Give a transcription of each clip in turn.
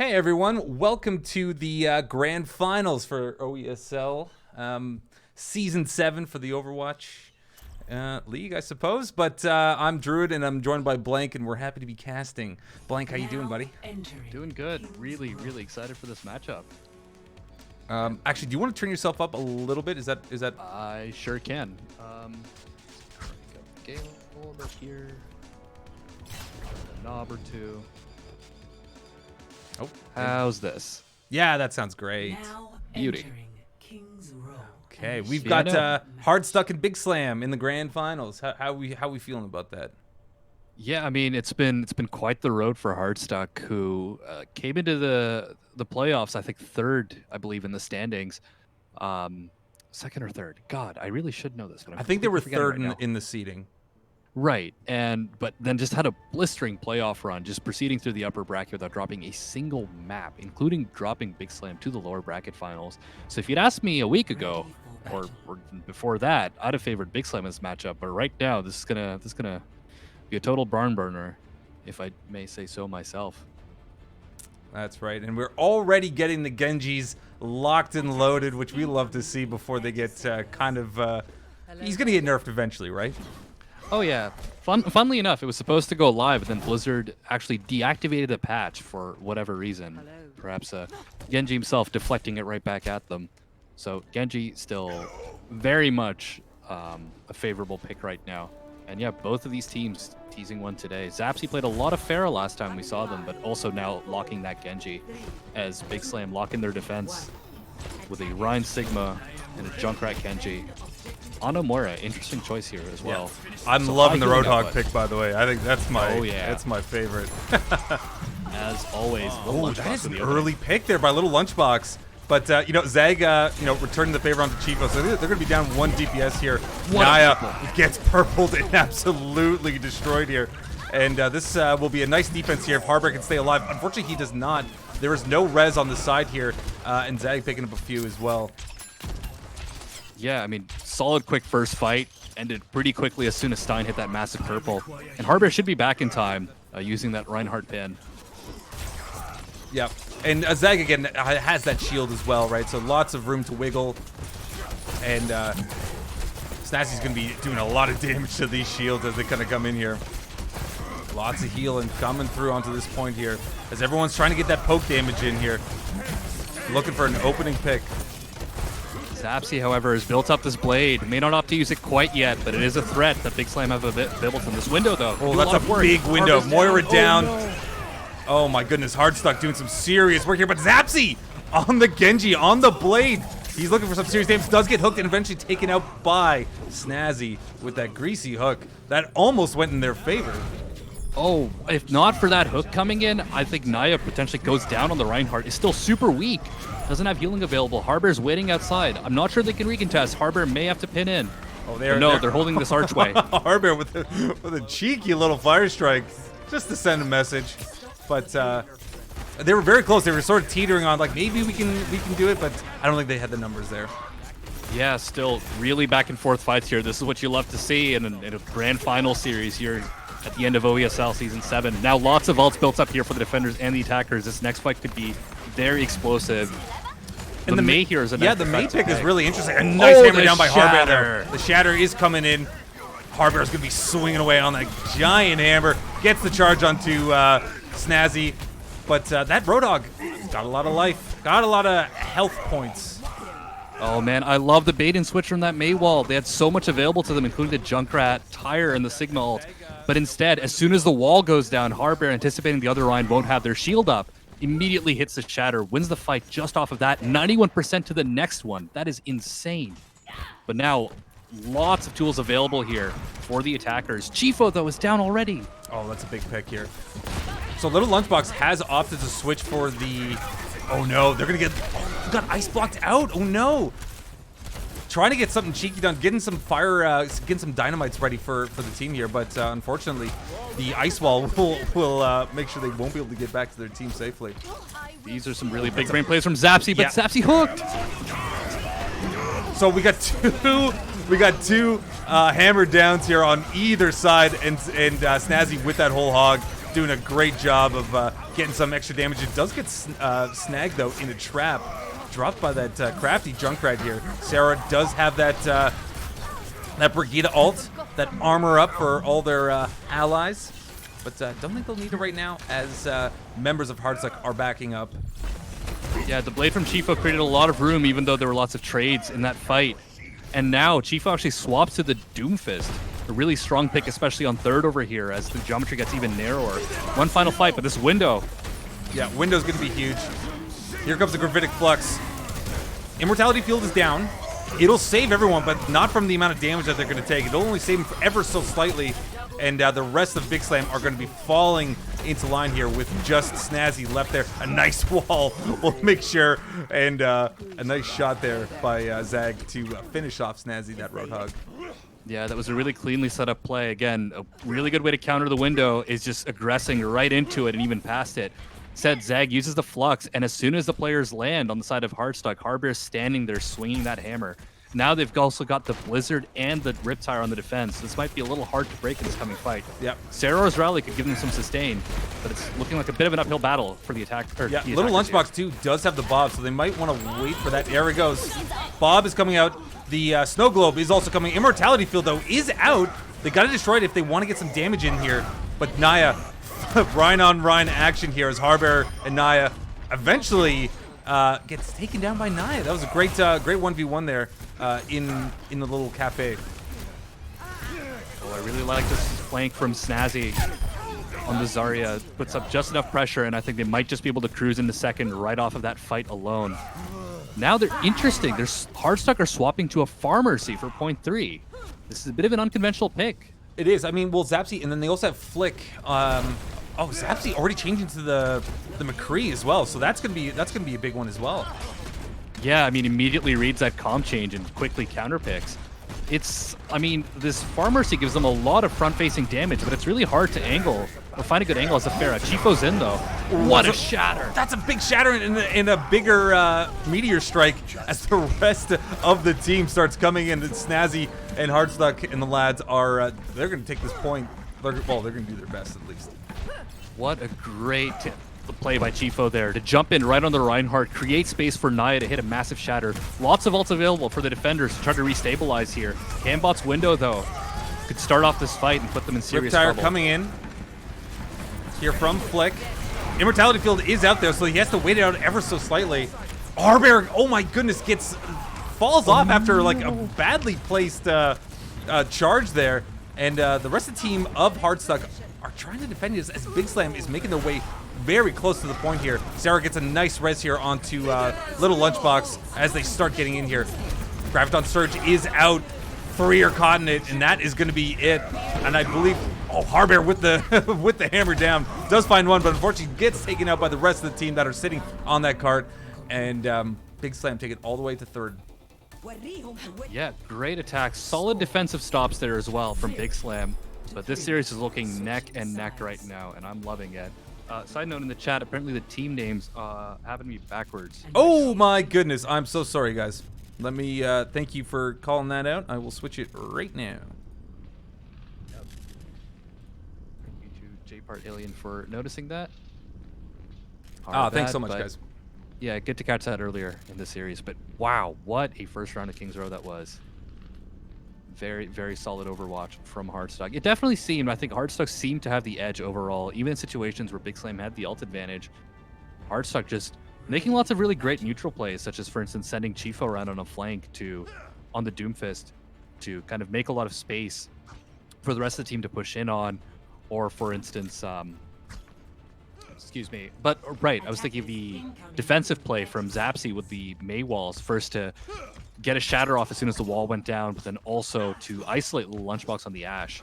Hey everyone, welcome to the grand finals for OeSL Season 7 for the Overwatch League, I suppose. But I'm Druid and I'm joined by Blank and we're happy to be casting. Blank, how you doing, buddy? Doing good. Really excited for this matchup. Actually, do you want to turn yourself up a little bit? Is that? I sure can. Crank up Gale a little bit here. A knob or two. Oh, how's this? Yeah, that sounds great. Beauty. Okay, we've got Hardstuck and BIGSLAM in the grand finals. How we feeling about that? Yeah, I mean it's been quite the road for Hardstuck, who came into the playoffs, I think third, I believe, in the standings. Second or third. God, I really should know this, but I think they were third right in the seeding. Right, but then just had a blistering playoff run, just proceeding through the upper bracket without dropping a single map, including dropping BIGSLAM to the lower bracket finals. So if you'd asked me a week ago, or before that, I'd have favored BIGSLAM in this matchup. But right now, this is gonna be a total barn burner, if I may say so myself. That's right, and we're already getting the Genjis locked and loaded, which we love to see before they get he's gonna get nerfed eventually, right? Oh yeah. Funnily enough, it was supposed to go live, but then Blizzard actually deactivated the patch for whatever reason. Perhaps Genji himself deflecting it right back at them. So Genji still very much a favorable pick right now. And yeah, both of these teams teasing one today. Zapsy played a lot of Pharah last time we saw them, but also now locking that Genji as BIGSLAM locking their defense with a Rhine Sigma and a Junkrat Genji. Anomura, interesting choice here as well. Yeah. I'm loving the Roadhog pick, by the way. I think that's my favorite. As always. Oh, that is an early pick there by Little Lunchbox. But Zag, returning the favor onto Chiefo, so they're going to be down 1 DPS here. Naya gets purpled and absolutely destroyed here. And this will be a nice defense here if Harbor can stay alive. Unfortunately, he does not. There is no res on the side here, and Zag picking up a few as well. Yeah, I mean, solid quick first fight. Ended pretty quickly as soon as Stein hit that massive purple. And Harbor should be back in time using that Reinhardt pin. Yeah, and Zag again has that shield as well, right? So lots of room to wiggle. And Snazzy's going to be doing a lot of damage to these shields as they kind of come in here. Lots of healing coming through onto this point here as everyone's trying to get that poke damage in here. Looking for an opening pick. Zapsy, however, has built up this blade. May not opt to use it quite yet, but it is a threat that BIGSLAM have available from this window, though. Oh, that's a big window. Moira down. Oh, no. Oh my goodness, Hardstuck doing some serious work here, but Zapsy on the Genji, on the blade. He's looking for some serious damage, does get hooked and eventually taken out by Snazzy with that greasy hook. That almost went in their favor. Oh, if not for that hook coming in, I think Naya potentially goes down on the Reinhardt. Is still super weak. Doesn't have healing available. Harbor's waiting outside. I'm not sure they can recontest. Harbor may have to pin in. Oh, they're holding this archway. Harbor with a cheeky little fire strike just to send a message. But they were very close. They were sort of teetering on like maybe we can do it, but I don't think they had the numbers there. Yeah, still really back and forth fights here. This is what you love to see in a grand final series here at the end of OeSL Season 7. Now lots of ults built up here for the defenders and the attackers. This next fight could be very explosive. And the Mei here is a nice the Mei pick is really interesting. A nice hammer down by Harbor there. The Shatter is coming in. Harbor is going to be swinging away on that giant hammer. Gets the charge onto Snazzy. But that Roadhog got a lot of life. Got a lot of health points. Oh man, I love the bait and switch from that Mei wall. They had so much available to them, including the Junkrat, Tire, and the Sigma ult. But instead, as soon as the wall goes down, Harbor, anticipating the other Rhine won't have their shield up, immediately hits the Shatter, wins the fight just off of that. 91% to the next one. That is insane. But now, lots of tools available here for the attackers. Chiefo, though, is down already. Oh, that's a big pick here. So Little Lunchbox has opted to switch for the... Oh no, they're going to get... Oh, got ice blocked out. Oh no. Trying to get something cheeky done, getting some fire, getting some dynamites ready for the team here, but unfortunately, the ice wall will make sure they won't be able to get back to their team safely. These are some really big brain plays from Zapsy, but Zapsy hooked. So we got two hammer downs here on either side, and Snazzy with that whole hog. doing a great job of getting some extra damage. It does get snagged, though, in a trap. Dropped by that crafty Junkrat here. Sarah does have that that Brigida ult, that armor up for all their allies. But don't think they'll need it right now, as members of Hardstuck are backing up. Yeah, the blade from Chifo created a lot of room, even though there were lots of trades in that fight. And now Chifo actually swaps to the Doomfist. A really strong pick, especially on third over here, as the geometry gets even narrower. One final fight, but this window. Yeah, window's going to be huge. Here comes the Gravitic Flux. Immortality Field is down. It'll save everyone, but not from the amount of damage that they're going to take. It'll only save them ever so slightly. And the rest of BIGSLAM are going to be falling into line here with just Snazzy left there. A nice wall will make sure. And a nice shot there by Zag to finish off Snazzy, that Roadhog. Yeah, that was a really cleanly set up play. Again, a really good way to counter the window is just aggressing right into it and even past it. Said Zag uses the Flux, and as soon as the players land on the side of Hardstuck, Hardbear's standing there swinging that hammer. Now they've also got the Blizzard and the Riptire on the defense. This might be a little hard to break in this coming fight. Yep. Sarah's rally could give them some sustain, but it's looking like a bit of an uphill battle for the attack. Yeah, Little Lunchbox too does have the Bob, so they might want to wait for that. There it goes. Bob is coming out. The Snow Globe is also coming. Immortality Field, though, is out. They got to destroy it if they want to get some damage in here. But Naya, Ryan on Ryan action here as Harbear and Naya eventually gets taken down by Naya. That was a great, great 1v1 there in the little cafe. Oh, I really like this flank from Snazzy on the Zarya. Puts up just enough pressure, and I think they might just be able to cruise into second right off of that fight alone. Now they're interesting. Hardstuck are swapping to a Pharmacy for 0.3. This is a bit of an unconventional pick. It is. I mean, well, Zapsy, and then they also have Flick. Oh, Zapsy already changing to the McCree as well, so that's gonna be a big one as well. Yeah, I mean, immediately reads that comp change and quickly counterpicks. I mean, this Pharmacy gives them a lot of front-facing damage, but it's really hard to angle or find a good angle as a Pharah. Chifo's in, though. What a shatter! That's a big shatter and a bigger meteor strike as the rest of the team starts coming in. And Snazzy and Hardstuck and the lads are, they're going to take this point. They're going to do their best, at least. What a great play by Chifo there to jump in right on the Reinhardt, create space for Naya to hit a massive shatter. Lots of ults available for the defenders to try to restabilize here. Cambot's window, though, could start off this fight and put them in serious Riptire trouble. coming in here from Flick. Immortality Field is out there, so he has to wait it out ever so slightly. Harbear, oh my goodness, falls off after like a badly placed charge there. And the rest of the team of Hardstuck are trying to defend as BIGSLAM is making their way very close to the point here. Sarah gets a nice res here onto Little Lunchbox as they start getting in here. Graviton Surge is out. 3 are caught in it, and that is going to be it. And I believe, Harbear with the with the hammer down does find one, but unfortunately gets taken out by the rest of the team that are sitting on that cart. And BIGSLAM take it all the way to third. Yeah, great attack. Solid defensive stops there as well from BIGSLAM. But this series is looking neck and neck right now, and I'm loving it. Side note in the chat, apparently the team names happen to be backwards. Oh my goodness, I'm so sorry, guys. Let me thank you for calling that out. I will switch it right now. Yep. Thank you to J-Part Alien for noticing that. Thanks so much, guys. Yeah, good to catch that earlier in the series. But wow, what a first round of King's Row that was. Very, very solid Overwatch from Hardstuck. It definitely seemed, I think Hardstuck seemed to have the edge overall, even in situations where BIGSLAM had the ult advantage. Hardstuck just making lots of really great neutral plays, such as, for instance, sending Chifo around on a flank on the Doomfist to kind of make a lot of space for the rest of the team to push in on, or, for instance, excuse me. But, right, I was thinking of the defensive play from Zapsy with the Mei walls, first to get a shatter off as soon as the wall went down, but then also to isolate Little Lunchbox on the Ash.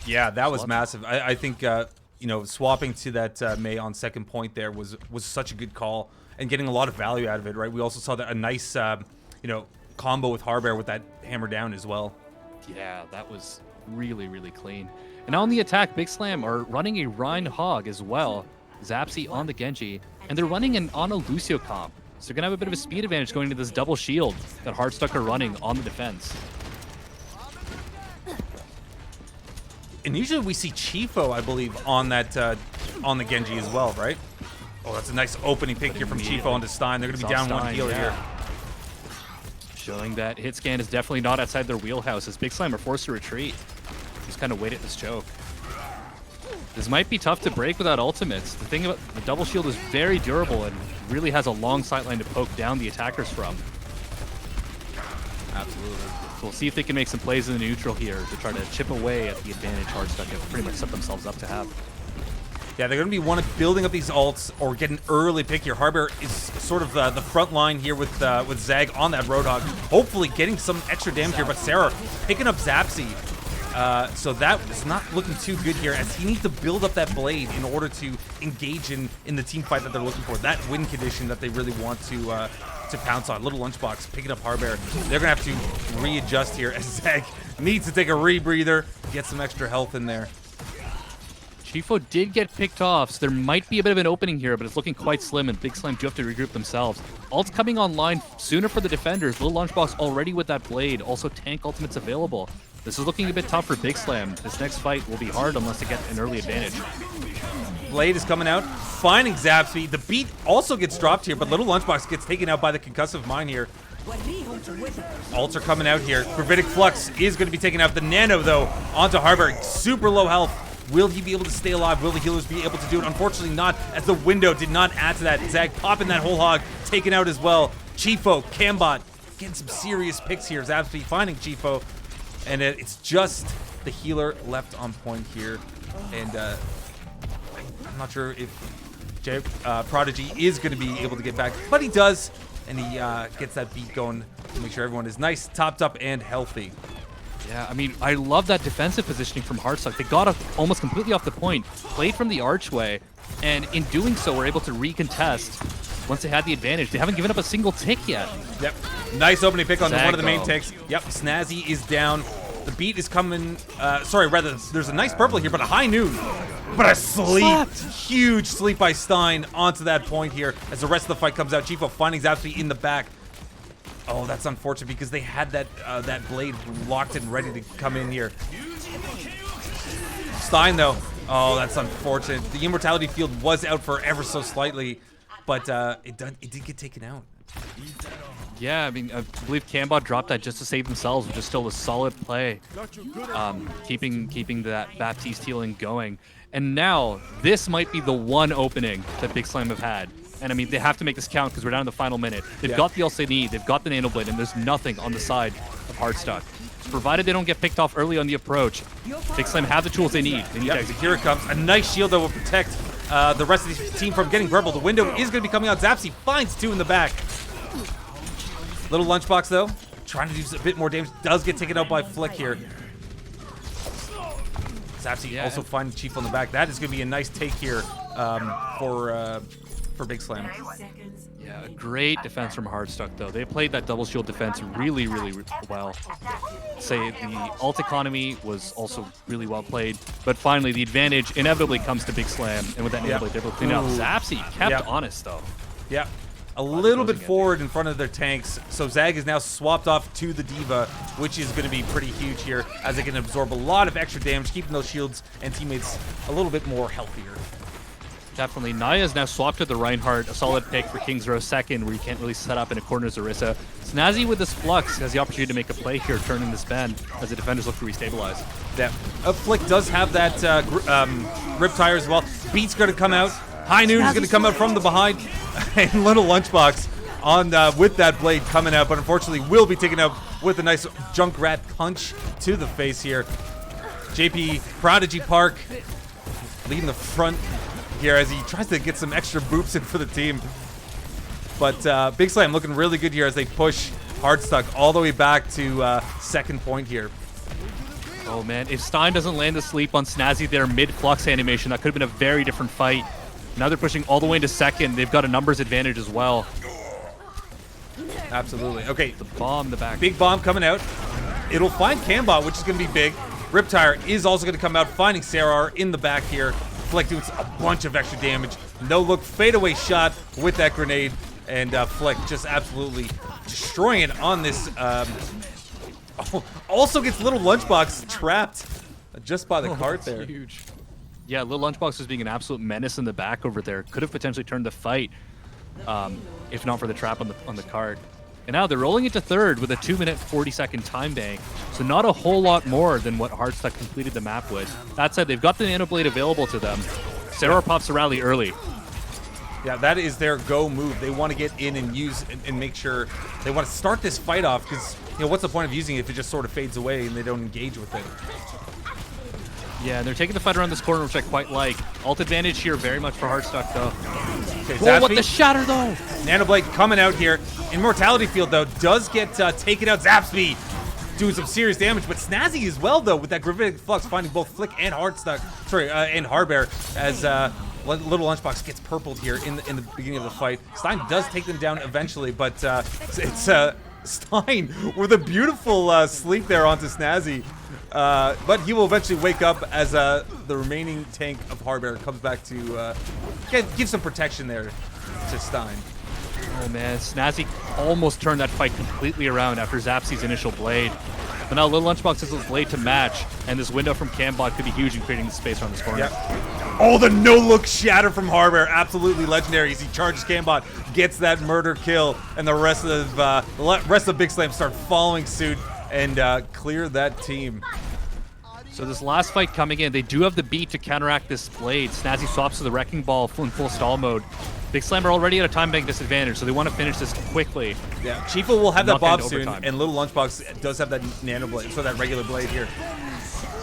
Yeah, that was massive. I think, you know, swapping to that Mei on second point there was such a good call and getting a lot of value out of it, right? We also saw that a nice, you know, combo with Harbear with that hammer down as well. Yeah, that was really, really clean. And now on the attack, BIGSLAM are running a Rhine Hog as well. Zapsy on the Genji, and they're running an Ana Lucio comp. So they're going to have a bit of a speed advantage going into this double shield that Hardstuck are running on the defense. And usually we see Chifo, I believe, on that on the Genji as well, right? Oh, that's a nice opening pick here from Chifo onto Stein. They're going to be down one Stein, healer here. Showing that hit scan is definitely not outside their wheelhouse as BIGSLAM are forced to retreat. Just kind of wait at this choke. This might be tough to break without ultimates. The thing about the double shield is very durable and really has a long sightline to poke down the attackers from. Absolutely. So we'll see if they can make some plays in the neutral here to try to chip away at the advantage Hardstuck have pretty much set themselves up to have. Yeah, they're going to be building up these ults or get an early pick here. Harbor is sort of the front line here with Zag on that Roadhog. Hopefully getting some extra damage here, but Sarah picking up Zapsy. So that is not looking too good here as he needs to build up that blade in order to engage in the team fight that they're looking for. That win condition that they really want to pounce on. Little Lunchbox picking up Harbor. They're going to have to readjust here as Zag needs to take a rebreather, get some extra health in there. Chifo did get picked off, so there might be a bit of an opening here, but it's looking quite slim, and BIGSLAM do have to regroup themselves. Ult's coming online sooner for the defenders. Little Lunchbox already with that blade. Also, tank ultimates available. This is looking a bit tough for BIGSLAM. This next fight will be hard unless they get an early advantage. Blade is coming out, finding Zapsy. The beat also gets dropped here, but Little Lunchbox gets taken out by the concussive mine here. Ults are coming out here. Gravitic Flux is going to be taken out. The Nano, though, onto Harbor. Super low health. Will he be able to stay alive? Will the healers be able to do it? Unfortunately not, as the window did not add to that. Zag popping that whole hog, taken out as well. Chifo, Cambot, getting some serious picks here. Zapsy finding Chifo. And it's just the healer left on point here. And I'm not sure if Prodigy is going to be able to get back, but he does. And he gets that beat going to make sure everyone is nice, topped up, and healthy. Yeah, I mean, I love that defensive positioning from Hardstuck. They got almost completely off the point, played from the archway, and in doing so, were able to recontest once they had the advantage. They haven't given up a single tick yet. Yep. Nice opening pick on one of the main ticks. Yep, Snazzy is down. The beat is coming. Sorry, rather, there's a nice purple here, but a high noon. But a sleep. Huge sleep by Stein onto that point here as the rest of the fight comes out. Chifo finding Zapsy in the back. Oh, that's unfortunate because they had that blade locked and ready to come in here. Stein, though. Oh, that's unfortunate. The immortality field was out for ever so slightly, but it did get taken out. Yeah, I mean, I believe Cambot dropped that just to save themselves, which is still a solid play. Keeping that Baptiste healing going. And now, this might be the one opening that BIGSLAM have had. And I mean, they have to make this count because we're down to the final minute. They've got the ults they need, they've got the Nano Blade, and there's nothing on the side of Hardstuck. Provided they don't get picked off early on the approach, BIGSLAM have the tools they need. Here it comes. A nice shield that will protect the rest of the team from getting purple. The window is going to be coming out. Zapsy finds two in the back. Little Lunchbox, though, trying to do a bit more damage. Does get taken out by Flick here. Zapsy also finding Chief on the back. That is going to be a nice take here for BIGSLAM. Yeah, great defense from Hardstuck, though. They played that double shield defense really, really well. Say the ult economy was also really well played, but finally the advantage inevitably comes to BIGSLAM, and with that enable, they're able to clean up. Zapsy kept honest, though. Yeah. A little bit forward in front of their tanks, so Zag is now swapped off to the Diva, which is going to be pretty huge here, as it can absorb a lot of extra damage, keeping those shields and teammates a little bit more healthier. Definitely. Naya's now swapped to the Reinhardt, a solid pick for King's Row second, where you can't really set up in a corner as Orisa. Snazzy with this Flux has the opportunity to make a play here, turning this bend as the defenders look to restabilize. Yeah. Flick does have that Riptire as well. Beat's going to come out. High Noon is going to come out from the behind. And Little Lunchbox on with that blade coming out, but unfortunately will be taken out with a nice Junkrat punch to the face here. JP Prodigy Park leading the front here as he tries to get some extra boops in for the team. But BIGSLAM looking really good here as they push Hardstuck all the way back to second point here. Oh man, if Stein doesn't land the sleep on Snazzy there mid-flux animation, that could have been a very different fight. Now they're pushing all the way into second. They've got a numbers advantage as well. Absolutely. Okay. The bomb in the back. Big bomb coming out. It'll find Cambot, which is going to be big. Riptire is also going to come out, finding Sarar in the back here. Flick doing a bunch of extra damage. No look fadeaway shot with that grenade. And Flick just absolutely destroying it on this. Also gets Little Lunchbox trapped just by the cart there. Huge. Yeah, Lil Lunchbox was being an absolute menace in the back over there. Could have potentially turned the fight, if not for the trap on the card. And now they're rolling into third with a 2-minute 40-second time bank. So not a whole lot more than what Hardstuck completed the map with. That said, they've got the Nano Blade available to them. Sarah pops the rally early. Yeah, that is their go move. They want to get in and use and make sure they want to start this fight off because, you know, what's the point of using it if it just sort of fades away and they don't engage with it? Yeah, and they're taking the fight around this corner, which I quite like. Ult advantage here very much for Hardstuck, though. Okay, oh, what the shatter, though! Nano Blade coming out here. Immortality Field, though, does get taken out. Zapsby doing some serious damage, but Snazzy as well, though, with that Gravitic Flux, finding both Flick and Hardstuck, and Hardbear, as Little Lunchbox gets purpled here in the beginning of the fight. Stein does take them down eventually, but it's Stein with a beautiful sleep there onto Snazzy. But he will eventually wake up as the remaining tank of Hardbear comes back to give some protection there to Stein. Oh man, Snazzy almost turned that fight completely around after Zapsy's initial blade. But now Little Lunchbox has his blade to match, and this window from Cambot could be huge in creating the space around this corner. Yep. Oh, the no-look shatter from Hardbear, absolutely legendary as he charges Cambot, gets that murder kill, and the rest of BIGSLAM start following suit and clear that team. So this last fight coming in, they do have the beat to counteract this blade. Snazzy swaps to the Wrecking Ball in full stall mode. BIGSLAM are already at a time bank disadvantage, so they want to finish this quickly. Yeah, Chiefo will have that Bob soon, overtime. and Little Lunchbox does have that Nano Blade, so that regular blade here.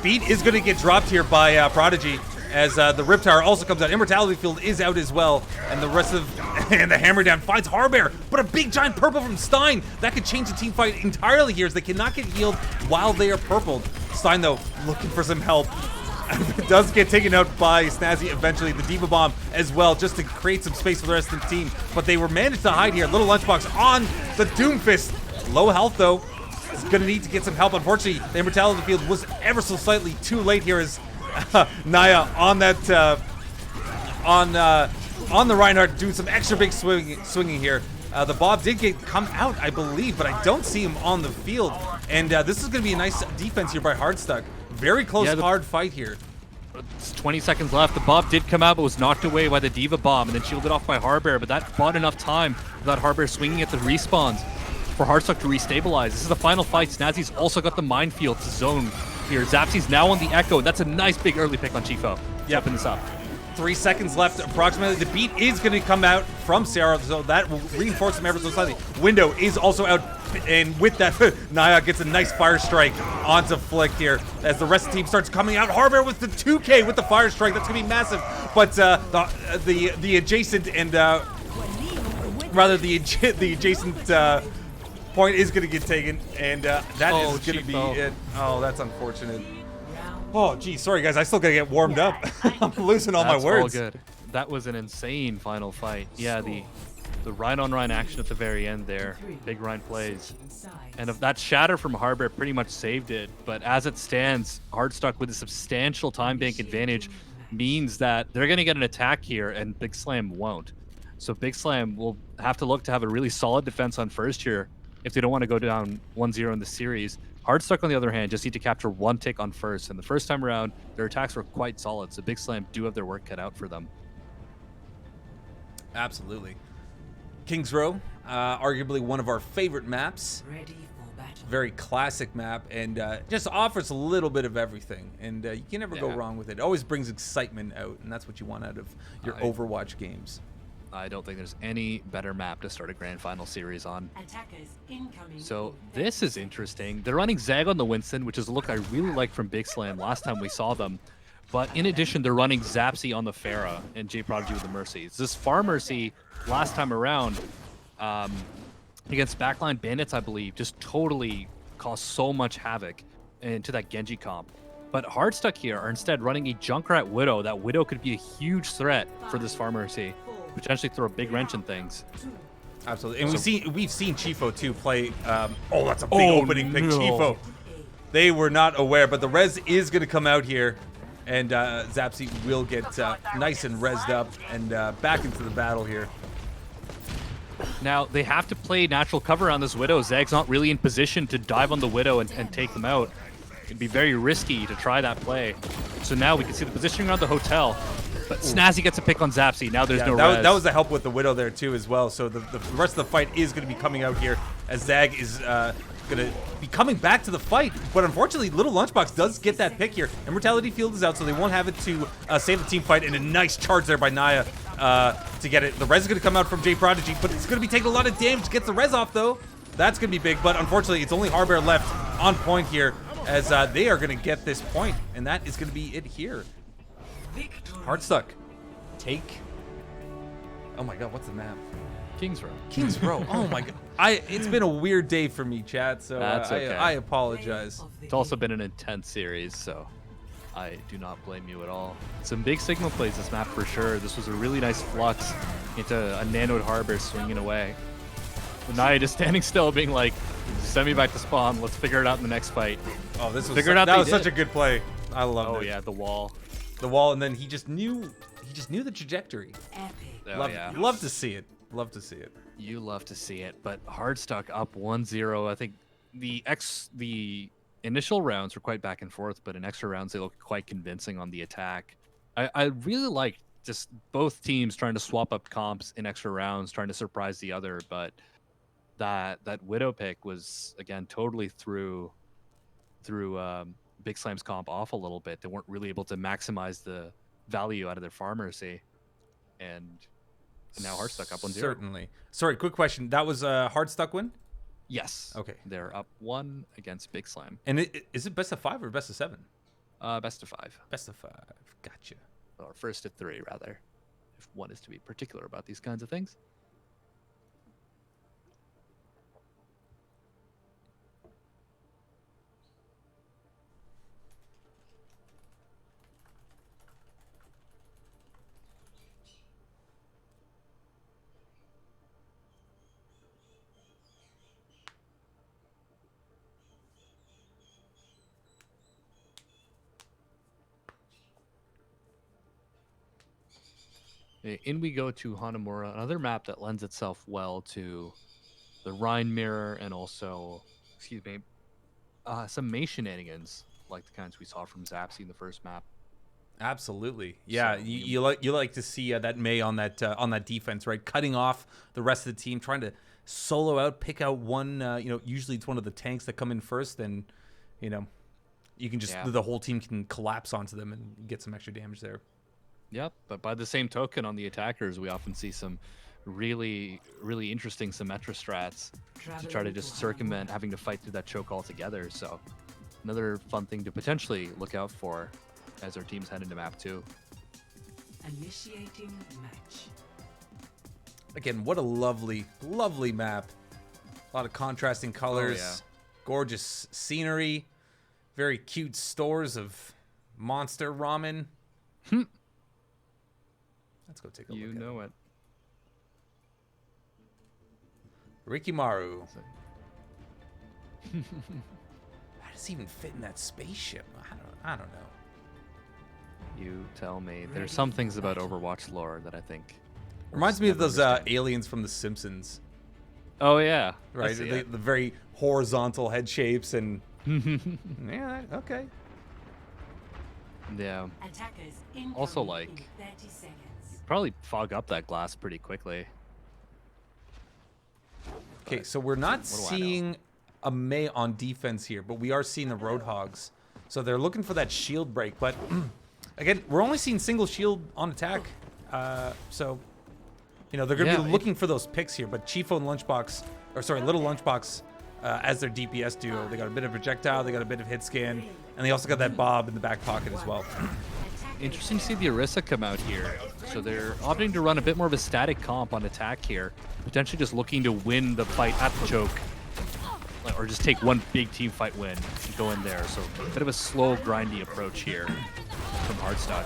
Beat is going to get dropped here by Prodigy, as the Rip Tower also comes out. Immortality Field is out as well, and the rest of and the Hammer Down finds Hardbear, but a big giant purple from Stein that could change the team fight entirely here, as they cannot get healed while they are purpled. Stein though looking for some help. It does get taken out by Snazzy eventually, the Diva Bomb as well, just to create some space for the rest of the team. But they were managed to hide here. Little Lunchbox on the Doomfist. Low health though. Is going to need to get some help. Unfortunately, the Immortality Field was ever so slightly too late here as Naya on that on the Reinhardt doing some extra big swinging here. The Bob did come out, I believe, but I don't see him on the field. And this is going to be a nice defense here by Hardstuck. Very close, hard fight here. It's 20 seconds left. The Bob did come out, but was knocked away by the Diva Bomb and then shielded off by Hardbear. But that bought enough time without Hardbear swinging at the respawns for Hardstuck to restabilize. This is the final fight. Snazzy's also got the minefield to zone here. Zapsy's now on the Echo. That's a nice big early pick on Chiefo. Stepping this up. 3 seconds left approximately. The beat is going to come out from Sarah, so that will reinforce him ever so slightly. Window is also out, and with that, Naya gets a nice fire strike onto Flick here as the rest of the team starts coming out. Hardbear with the 2K with the fire strike. That's going to be massive, but the adjacent and rather the adjacent point is going to get taken, and that is going to be it. Oh, that's unfortunate. Oh, geez, sorry guys, I still gotta get warmed up. I'm losing all my words. All good. That was an insane final fight. Yeah, the Rhine-on-Rhine action at the very end there. Big Rhine plays. And if that shatter from Hardbear pretty much saved it, but as it stands, Hardstuck with a substantial time bank advantage means that they're gonna get an attack here and BIGSLAM won't. So BIGSLAM will have to look to have a really solid defense on first here if they don't want to go down 1-0 in the series. Hardstuck, on the other hand, just need to capture one tick on first, and the first time around, their attacks were quite solid, so BIGSLAM do have their work cut out for them. Absolutely. Kings Row, arguably one of our favorite maps. Very classic map, and just offers a little bit of everything, and you can never go wrong with it. It always brings excitement out, and that's what you want out of your Overwatch games. I don't think there's any better map to start a grand final series on. So this is interesting. They're running Zag on the Winston, which is a look I really liked from BIGSLAM last time we saw them. But in addition, they're running Zapsy on the Pharah and J Prodigy with the Mercy. This Far Mercy last time around against backline bandits, I believe, just totally caused so much havoc into that Genji comp. But Hardstuck here are instead running a Junkrat Widow. That Widow could be a huge threat for this Far Mercy. Potentially throw a big wrench in things. Absolutely, and we've seen Chiefo too play. Oh, that's a big opening pick, Chiefo. They were not aware, but the res is going to come out here, and Zapsy will get nice and rezzed up and back into the battle here. Now they have to play natural cover on this Widow. Zag's not really in position to dive on the Widow and take them out. It'd be very risky to try that play. So now we can see the positioning around the hotel. But Snazzy gets a pick on Zapsy. Now there's no res. That was the help with the Widow there too as well. So the rest of the fight is going to be coming out here as Zag is going to be coming back to the fight. But unfortunately, Little Lunchbox does get that pick here. Immortality Field is out, so they won't have it to save the team fight. And a nice charge there by Naya to get it. The res is going to come out from J Prodigy, but it's going to be taking a lot of damage. Gets the res off though. That's going to be big. But unfortunately, it's only Harbear left on point here as they are going to get this point. And that is going to be it here. Hardstuck. Take. Oh my god, what's the map? Kings Row. Kings Row. Oh my god. It's been a weird day for me, chat, so That's okay. I apologize. It's also been an intense series, so I do not blame you at all. Some big signal plays this map for sure. This was a really nice flux into a nanoed Harbor swinging away. Naya just standing still being like, send me back to spawn, let's figure it out in the next fight. Oh, this was that was such a good play. I love it. Oh yeah, the wall. The wall, and then he just knew the trajectory. Oh, yeah. Love to see it. Love to see it. You love to see it, but Hardstuck up 1-0. I think the initial rounds were quite back and forth, but in extra rounds they looked quite convincing on the attack. I really like just both teams trying to swap up comps in extra rounds, trying to surprise the other, but that Widow pick was again totally threw BIGSLAM's comp off a little bit. They weren't really able to maximize the value out of their pharmacy, and now Hardstuck up 1-0. Certainly. Sorry, quick question. That was a Hardstuck win? Yes. Okay. They're up 1 against BIGSLAM. And is it best of 5 or best of 7? Best of 5. Best of 5. Gotcha. Or first of 3, rather, if one is to be particular about these kinds of things. In we go to Hanamura, another map that lends itself well to the Rhine Mirror and also, excuse me, some Mei shenanigans like the kinds we saw from Zapsy in the first map. Absolutely, yeah. So, you like to see that Mei on that defense, right? Cutting off the rest of the team, trying to solo out, pick out one. Usually it's one of the tanks that come in first, and you can just the whole team can collapse onto them and get some extra damage there. Yep, but by the same token, on the attackers, we often see some really, really interesting Symmetra strats to try to just circumvent having to fight through that choke altogether. So another fun thing to potentially look out for as our teams head into map 2. Initiating match. Again, what a lovely, lovely map. A lot of contrasting colors, gorgeous scenery, very cute stores of monster ramen. Let's go take a look. You know it. Rikimaru. How does he even fit in that spaceship? I don't know. You tell me. There's some things about Overwatch lore that I think reminds me of those aliens from The Simpsons. Oh yeah, right. The very horizontal head shapes and yeah. Okay. Yeah. Attackers also, like, in 30 seconds. Probably fog up that glass pretty quickly. Okay, so we're not seeing a Mei on defense here, but we are seeing the Roadhogs. So they're looking for that shield break, but again, we're only seeing single shield on attack. So they're going to be looking for those picks here, but Chifo and Lunchbox, or sorry, Little Lunchbox as their DPS duo. They got a bit of projectile, they got a bit of hit scan, and they also got that Bob in the back pocket as well. Interesting to see the Orisa come out here. So they're opting to run a bit more of a static comp on attack here, potentially just looking to win the fight at the choke, or just take one big team fight win and go in there. So a bit of a slow, grindy approach here from Hardstuck.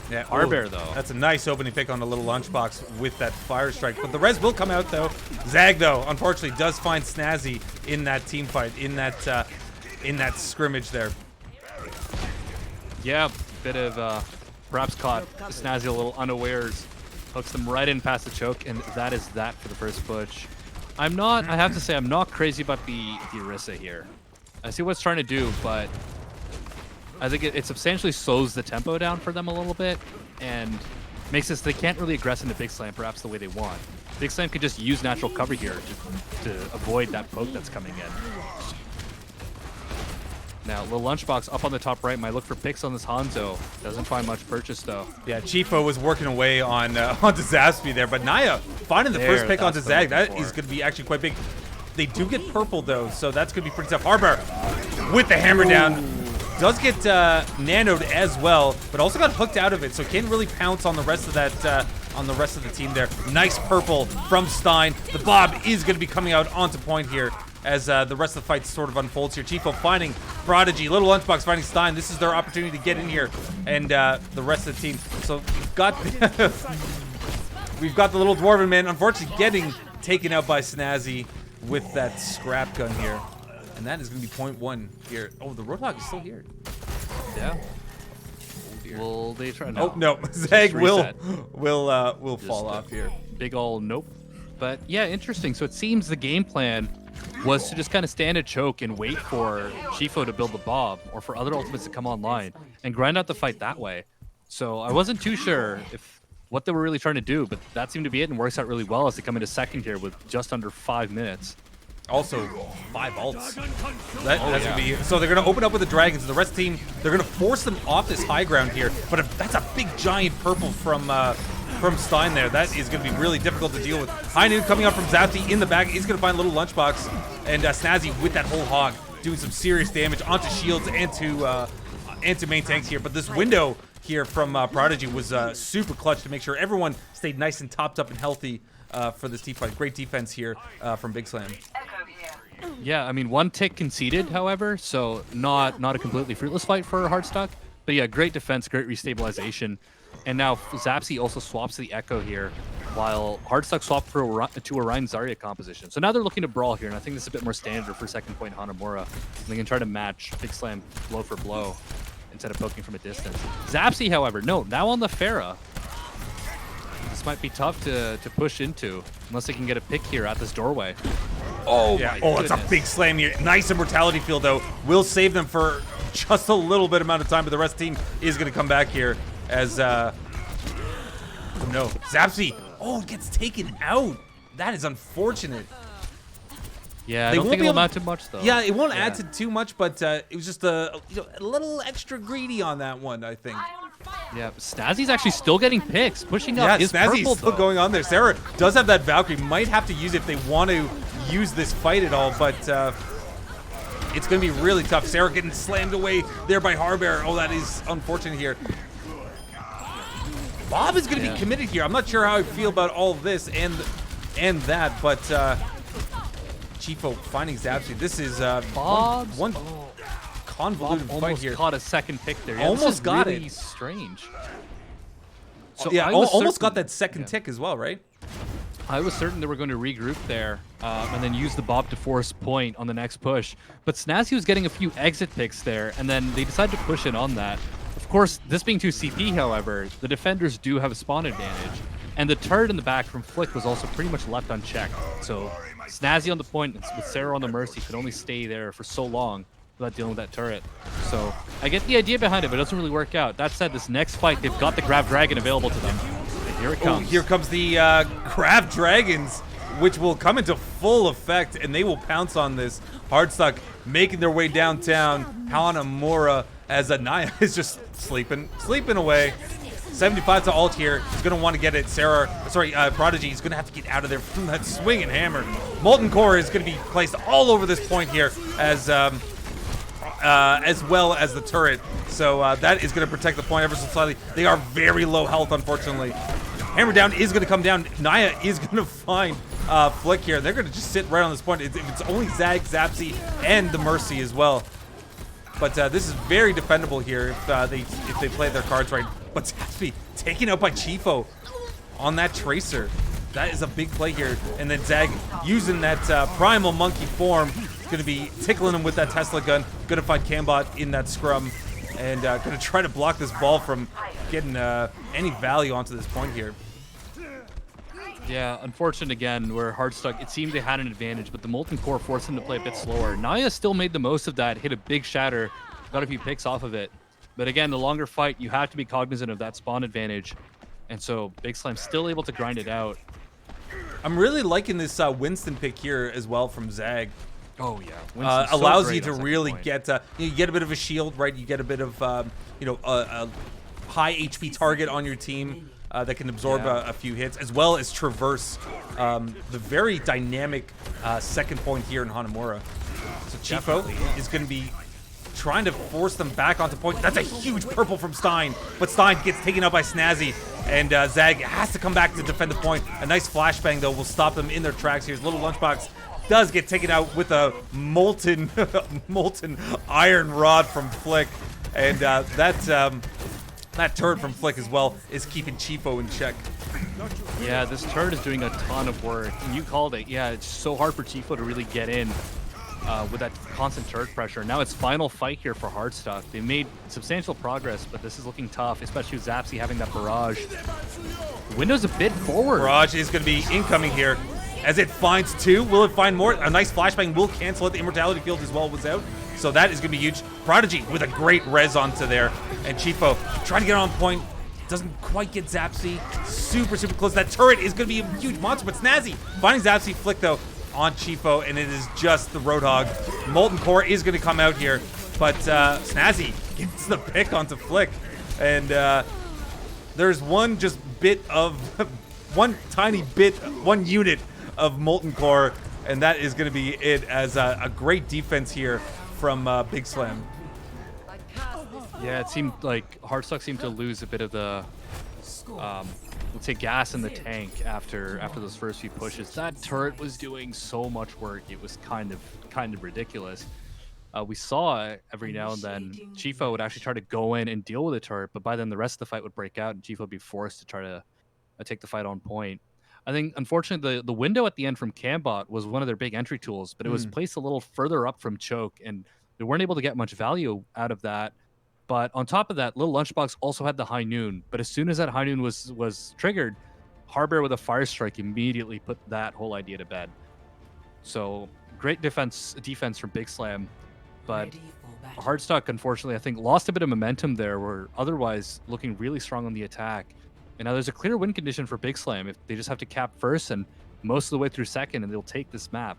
Yeah, Harbear though. That's a nice opening pick on the Little Lunchbox with that fire strike. But the res will come out though. Zag though, unfortunately, does find Snazzy in that team fight, in that scrimmage there. Yeah, bit of perhaps caught Snazzy a little unawares. Hooks them right in past the choke, and that is that for the first push. I have to say, I'm not crazy about the Orisa here. I see what it's trying to do, but I think it substantially slows the tempo down for them a little bit and makes it so they can't really aggress into BIGSLAM perhaps the way they want. BIGSLAM could just use natural cover here to avoid that poke that's coming in. Now, little lunchbox up on the top right might look for picks on this Hanzo. Doesn't find much purchase though. Yeah, Chifo was working away on onto Zapspi there, but Naya finding the first pick onto Zag. That is going to be actually quite big. They do get purple though, so that's going to be pretty tough. Harbor with the hammer down. Does get nanoed as well, but also got hooked out of it, so can't really pounce on the rest of that on the rest of the team there. Nice purple from Stein. The Bob is going to be coming out onto point here as the rest of the fight sort of unfolds here. Chifo finding Prodigy, Little Lunchbox finding Stein. This is their opportunity to get in here, and the rest of the team. So we've got we've got the little Dwarven man, unfortunately getting taken out by Snazzy with that scrap gun here. And that is going to be point 1 here. Oh, the Roadhog is still here. Yeah. Will they try? No. Oh no, Zag will fall off here. Big ol' nope. But yeah, interesting. So it seems the game plan was to just kind of stand and choke and wait for Chifo to build the Bob or for other ultimates to come online and grind out the fight that way. So I wasn't too sure if what they were really trying to do, but that seemed to be it and works out really well as they come into second here with just under 5 minutes. Also, 5 ults. That's gonna be so. They're gonna open up with the dragons. The rest of the team, they're gonna force them off this high ground here. But that's a big giant purple from Stein there. That is gonna be really difficult to deal with. High Noon coming up from Zapti in the back. He's gonna find a little lunchbox, and Snazzy with that whole hog doing some serious damage onto shields and to main tanks here. But this window here from Prodigy was super clutch to make sure everyone stayed nice and topped up and healthy for this team fight. Great defense here from BIGSLAM. Yeah, I mean, 1 tick conceded, however, so not a completely fruitless fight for Hardstuck. But yeah, great defense, great restabilization. And now Zapsy also swaps the Echo here, while Hardstuck swapped to a Ryan Zarya composition. So now they're looking to brawl here, and I think this is a bit more standard for second point Hanamura. And they can try to match BIGSLAM blow for blow instead of poking from a distance. Zapsy, however, no, now on the Pharah. This might be tough to push into unless they can get a pick here at this doorway. Oh, yeah. Oh, it's a big slam here. Nice immortality field, though. Will save them for just a little bit amount of time, but the rest of the team is going to come back here as, oh no, Zapsy. Oh, it gets taken out. That is unfortunate. Yeah, I don't think it'll amount to much, though. Yeah, it won't add to too much, but it was just a little extra greedy on that one, I think. Yeah, Snazzy's actually still getting picks, pushing up his Snazzy's purple, still going on there. Sarah does have that Valkyrie, might have to use it if they want to use this fight at all, but it's going to be really tough. Sarah getting slammed away there by Harbear. Oh, that is unfortunate here. Bob is going to be committed here. I'm not sure how I feel about all of this and that, but Chifo finding Zapsy. This is one convoluted Bob fight almost here. Caught a second pick there. Yeah, almost got really it. Strange. So yeah, almost got that second tick as well, right? I was certain they were going to regroup there and then use the Bob to force point on the next push. But Snazzy was getting a few exit picks there, and then they decided to push in on that. Of course, this being 2 CP, however, the defenders do have a spawn advantage. And the turret in the back from Flick was also pretty much left unchecked. So Snazzy on the point with Sarah on the Mercy could only stay there for so long without dealing with that turret. So I get the idea behind it, but it doesn't really work out. That said, this next fight, they've got the Grav Dragon available to them. And here it comes. Oh, here comes the Grav Dragons, which will come into full effect, and they will pounce on this. Hardstuck making their way downtown. Hanamura as Anaya is just sleeping away. 75 to ult here. He's going to want to get it. Prodigy is going to have to get out of there from that swinging hammer. Molten Core is going to be placed all over this point here as well as the turret. So that is going to protect the point ever so slightly. They are very low health, unfortunately. Hammer down is going to come down. Naya is going to find Flick here. They're going to just sit right on this point. It's only Zag, Zapsy, and the Mercy as well. But this is very defendable here if they play their cards right. But Zapsy taken out by Chifo on that Tracer. That is a big play here. And then Zag using that primal monkey form. Going to be tickling him with that Tesla gun. Going to find Cambot in that scrum. And going to try to block this ball from getting any value onto this point here. Yeah, unfortunate again, where Hardstuck, it seemed they had an advantage, but the Molten Core forced them to play a bit slower. Naya still made the most of that, hit a big shatter, got a few picks off of it. But again, the longer fight, you have to be cognizant of that spawn advantage. And so BIGSLAM still able to grind it out. I'm really liking this Winston pick here as well from Zag. Oh yeah, Winston's so allows great you to on second really point. get you get a bit of a shield, right? You get a bit of a high HP target on your team that can absorb a few hits, as well as traverse the very dynamic second point here in Hanamura. So Chifo is going to be trying to force them back onto point. That's a huge purple from Stein, but Stein gets taken out by Snazzy, and Zag has to come back to defend the point. A nice flashbang, though, will stop them in their tracks. Here's Little Lunchbox. Does get taken out with a molten iron rod from Flick, and that turret from Flick as well is keeping Chifo in check. Yeah, this turret is doing a ton of work, and you called it. Yeah, it's so hard for Chifo to really get in with that constant turret pressure. Now it's final fight here for Hardstuck. They made substantial progress, but this is looking tough, especially with Zapsy having that barrage. The window's a bit forward. Barrage is going to be incoming here. As it finds two, will it find more? A nice flashbang will cancel it. The immortality field as well was out, so that is going to be huge. Prodigy with a great res onto there, and Chifo trying to get on point. Doesn't quite get Zapsy. Super close. That turret is going to be a huge monster, but Snazzy finding Zapsy. Flick, though, on Chifo, and it is just the Roadhog. Molten Core is going to come out here, but Snazzy gets the pick onto Flick, and there's one just bit of, one unit of Molten Core, and that is going to be it, as a great defense here from BIGSLAM. Yeah, it seemed like Hardstuck seemed to lose a bit of the, let's say, gas in the tank after those first few pushes. That turret was doing so much work; it was kind of ridiculous. We saw every now and then Chifo would actually try to go in and deal with the turret, but by then the rest of the fight would break out, and Chifo would be forced to try to take the fight on point. I think, unfortunately, the window at the end from Cambot was one of their big entry tools, but it was placed a little further up from Choke, and they weren't able to get much value out of that. But on top of that, Little Lunchbox also had the High Noon, but as soon as that High Noon was triggered, Hardbear with a Fire Strike immediately put that whole idea to bed. So great defense from BIGSLAM, but Hardstuck, unfortunately, I think lost a bit of momentum there, were otherwise looking really strong on the attack. And now there's a clear win condition for BIGSLAM if they just have to cap first and most of the way through second, and they'll take this map.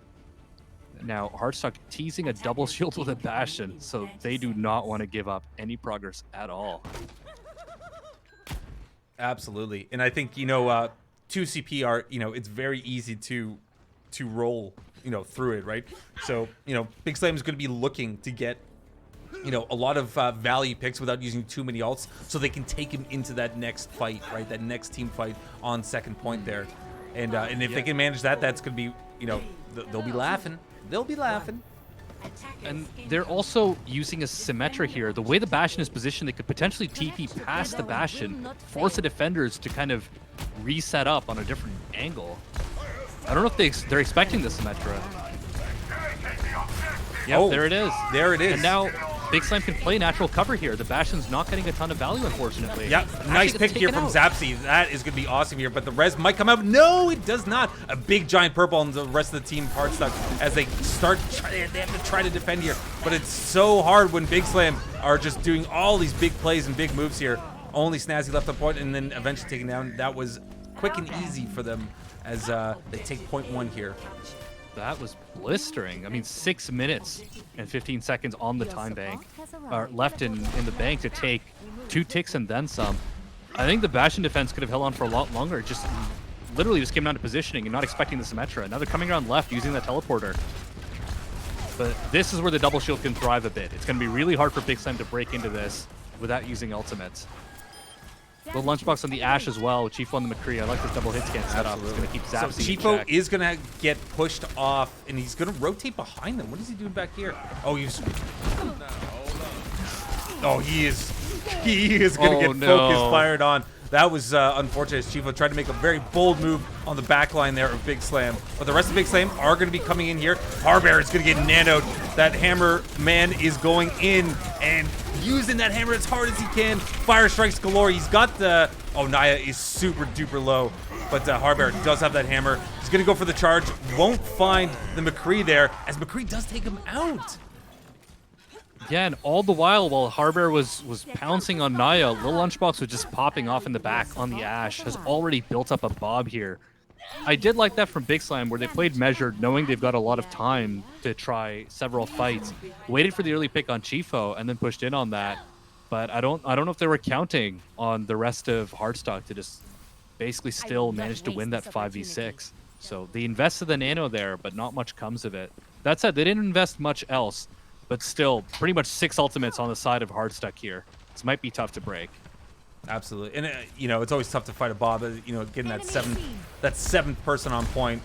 Now, Hardstuck teasing a double shield with a Bastion, so they do not want to give up any progress at all. Absolutely, and I think 2CP are it's very easy to roll through it, right? So BIGSLAM is going to be looking to get a lot of value picks without using too many ults, so they can take him into that next fight, right? That next team fight on second point there, and if they can manage that, that's going to be they'll be laughing. They'll be laughing. And they're also using a Symmetra here. The way the Bastion is positioned, they could potentially TP past the Bastion, force the defenders to kind of reset up on a different angle. I don't know if they're expecting the Symmetra. Yep, there it is. There it is. And now BIGSLAM can play natural cover here. The Bastion's not getting a ton of value, unfortunately. Yep, nice pick here from Zapsy. That is going to be awesome here, but the res might come out. No, it does not. A big giant purple on the rest of the team, Hardstuck, as they they have to try to defend here. But it's so hard when BIGSLAM are just doing all these big plays and big moves here. Only Snazzy left the point, and then eventually taken down. That was quick and easy for them as they take point one here. That was blistering. I mean, 6 minutes and 15 seconds on the time bank are left in the bank to take 2 ticks and then some. I think the Bastion defense could have held on for a lot longer. Just literally just came down to positioning and not expecting the Symmetra. Now they're coming around left using the teleporter. But this is where the double shield can thrive a bit. It's going to be really hard for BIGSLAM to break into this without using ultimates. The Lunchbox on the Ashe as well, Chifo on the McCree. I like this double hit scan setup. It's going to keep Zapsy so Chifo is going to get pushed off, and he's going to rotate behind them. What is he doing back here? Oh, he is going to get focus fired on. That was unfortunate. Chifo tried to make a very bold move on the back line there of BIGSLAM. But the rest of BIGSLAM are going to be coming in here. Hardbear is going to get nanoed. That hammer man is going in and using that hammer as hard as he can. Fire strikes galore. He's got the... Oh, Naya is super duper low. But Hardbear does have that hammer. He's going to go for the charge. Won't find the McCree there, as McCree does take him out. Yeah, and all the while Harbor was pouncing on Naya, Little Lunchbox was just popping off in the back on the Ashe, has already built up a Bob here. I did like that from BIGSLAM, where they played measured, knowing they've got a lot of time to try several fights. Waited for the early pick on Chifo, and then pushed in on that. But I don't know if they were counting on the rest of Hardstuck to just basically still manage to win that 5v6. So they invested the nano there, but not much comes of it. That said, they didn't invest much else, but still, pretty much 6 ultimates on the side of Hardstuck here. This might be tough to break. Absolutely, and you know, it's always tough to fight a Bob. You know, getting that seventh person on point.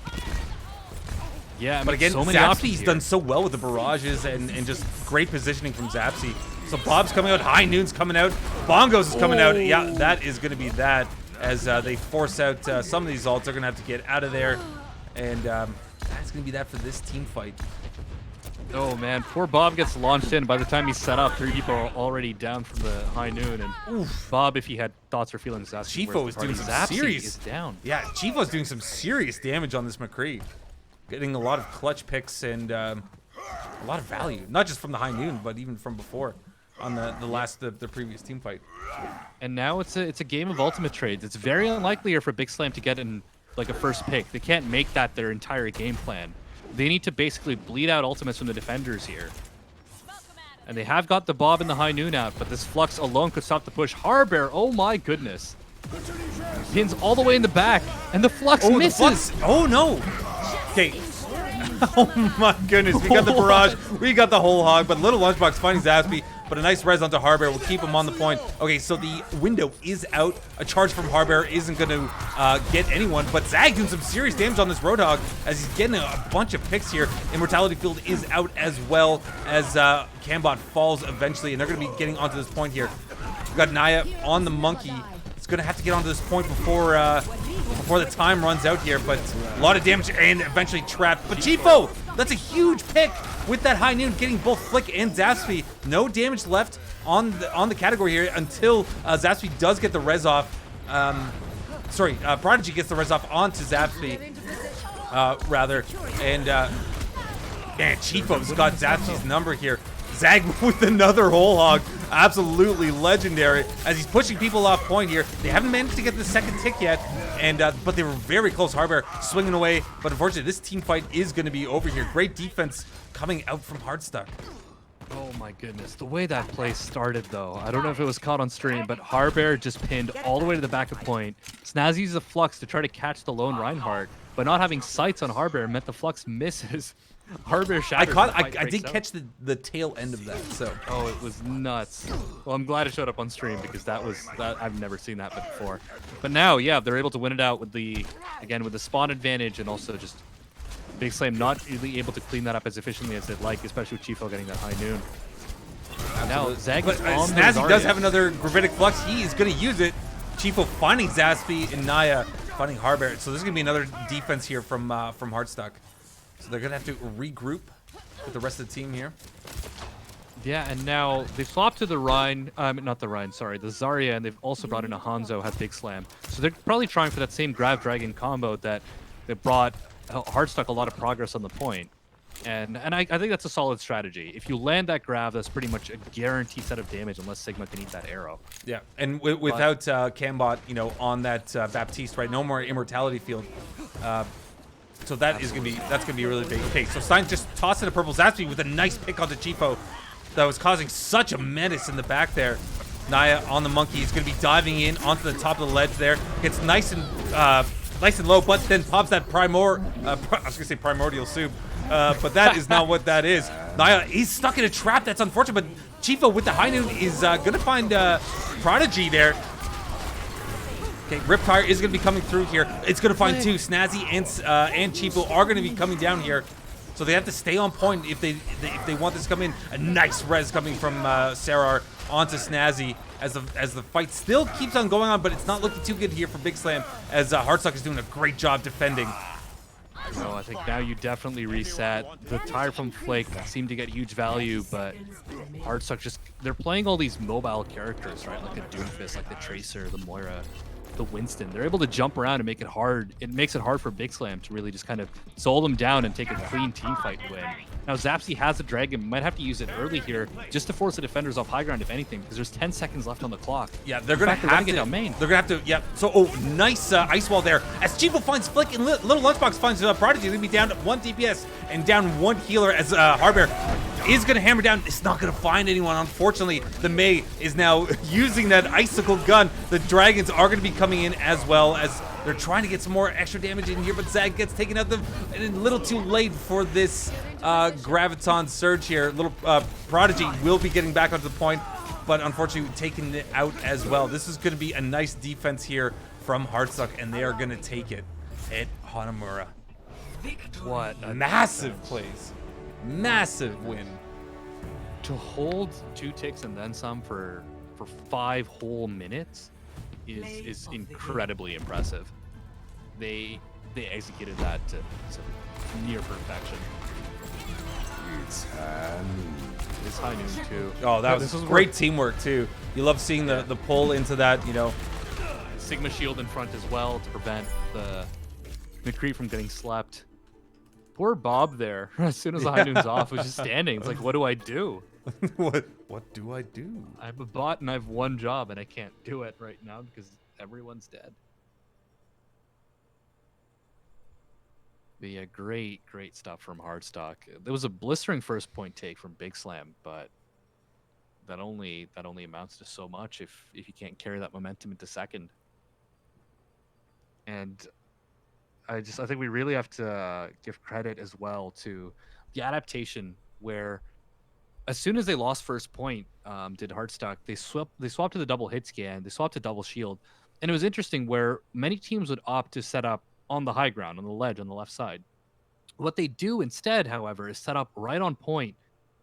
Yeah, I mean, but again, so many Zapsy's done so well with the barrages and just great positioning from Zapsy. So Bob's coming out, High Noon's coming out, Bongos is coming out. Yeah, that is going to be that as they force out some of these ults. They're going to have to get out of there, and that's going to be that for this team fight. Oh man, poor Bob gets launched in. By the time he's set up, 3 people are already down from the High Noon. And oof. Bob, if he had thoughts or feelings, Chifo is doing some serious. Down. Yeah, Chifo's doing some serious damage on this McCree, getting a lot of clutch picks and a lot of value, not just from the High Noon, but even from before on the previous team fight. And now it's a game of ultimate trades. It's very unlikely here for BIGSLAM to get in like a first pick. They can't make that their entire game plan. They need to basically bleed out ultimates from the defenders here. And they have got the Bob and the High Noon out, but this Flux alone could stop the push. Harbor, oh my goodness. Pins all the way in the back, and the Flux misses. The Flux. Oh no. Okay. Oh my goodness, we got the barrage, we got the whole hog, but Little Lunchbox finding Zaspy, but a nice res onto Harbor will keep him on the point. Okay, so the window is out. A charge from Harbor isn't going to get anyone, but Zag doing some serious damage on this Roadhog as he's getting a bunch of picks here. Immortality Field is out as well as Cambot falls eventually, and they're going to be getting onto this point here. We've got Naya on the Monkey. It's going to have to get onto this point before the time runs out here, but a lot of damage and eventually trapped. But Chifo, that's a huge pick with that High Noon, getting both Flick and Zapsy. No damage left on the category here until Zapsy does get the res off. Prodigy gets the res off onto Zapsy, rather. And man, Chifo's got Zapsy's number here. Zag with another whole hog. Absolutely legendary as he's pushing people off point here. They haven't managed to get the second tick yet, and but they were very close. Harbor swinging away, but unfortunately this team fight is going to be over here. Great defense coming out from Hardstuck. Oh my goodness, the way that play started though. I don't know if it was caught on stream, but Harbor just pinned all the way to the back of point. Snazzy uses the Flux to try to catch the lone Reinhardt, but not having sights on Harbor meant the Flux misses. Harbor shattered. I did catch the tail end of that. So oh, it was nuts. Well, I'm glad it showed up on stream because that I've never seen that before. But now, yeah, they're able to win it out with the spawn advantage, and also just BIGSLAM not really able to clean that up as efficiently as they'd like, especially with Chifo getting that High Noon. Now Zag is on Snazzy does have another Gravitic Flux. He is going to use it. Chifo finding Zaspy and Naya finding Harbor. So this is going to be another defense here from Hardstuck. So they're going to have to regroup with the rest of the team here. Yeah, and now they swapped to the Rhine, not the Rhine, sorry, the Zarya, and they've also brought in a Hanzo, have BIGSLAM. So they're probably trying for that same Grav Dragon combo that brought Hardstuck a lot of progress on the point. And I think that's a solid strategy. If you land that Grav, that's pretty much a guaranteed set of damage unless Sigma can eat that arrow. Yeah, and without Cambot, you know, on that Baptiste, right? No more Immortality Field. So that's gonna be a really big. Okay, so Stein just tossing a purple Zapsy with a nice pick onto Chifo that was causing such a menace in the back there. Naya on the Monkey is gonna be diving in onto the top of the ledge there. Gets nice and low, but then pops that I was gonna say primordial soup, but that is not what that is. Naya, he's stuck in a trap. That's unfortunate, but Chifo with the High Noon is gonna find Prodigy there. Okay, Riptire is going to be coming through here. It's going to find two. Snazzy and Chifo are going to be coming down here. So they have to stay on point if they want this to come in. A nice res coming from Sarar onto Snazzy as the fight still keeps on going on, but it's not looking too good here for BIGSLAM as Hardstuck is doing a great job defending. No, I think now you definitely reset. The tire from Flake seemed to get huge value, but Hardstuck they're playing all these mobile characters, right? Like the Doomfist, like the Tracer, the Moira. the Winston. They're able to jump around and make it hard. It makes it hard for BIGSLAM to really just kind of soul them down and take a clean team fight win. Now Zapsy has a dragon, might have to use it early here just to force the defenders off high ground, if anything, because there's 10 seconds left on the clock. Yeah, they're gonna have to get down main. They're gonna have to. Yeah. So, oh, nice ice wall there. As Chivo finds Flick and Little Lunchbox finds Prodigy, they're gonna be down 1 DPS and down 1 healer as Hardbear is gonna hammer down. It's not gonna find anyone. Unfortunately, the Mei is now using that icicle gun. The dragons are gonna be coming in as well as they're trying to get some more extra damage in here, but Zag gets taken out and a little too late for this Graviton surge here. Little Prodigy will be getting back onto the point, but unfortunately taking it out as well. This is going to be a nice defense here from Hardstuck, and they are going to take it at Hanamura. What a massive plays. Massive win. To hold 2 ticks and then some for 5 whole minutes is incredibly impressive. They executed that to near perfection. It's high noon too. Oh, that was great teamwork too. You love seeing the pull into that, you know. Sigma shield in front as well to prevent the McCree from getting slept. Poor Bob there. As soon as the high noon's off, was just standing. It's like, what do I do? What do I do? I'm a bot and I have 1 job and I can't do it right now because everyone's dead. But yeah, great stuff from Hardstuck. There was a blistering first point take from BIGSLAM, but that only amounts to so much if you can't carry that momentum into second. And I think we really have to give credit as well to the adaptation where as soon as they lost first point, did Hardstuck, they swapped to the double hit scan, they swapped to double shield. And it was interesting where many teams would opt to set up on the high ground, on the ledge, on the left side. What they do instead, however, is set up right on point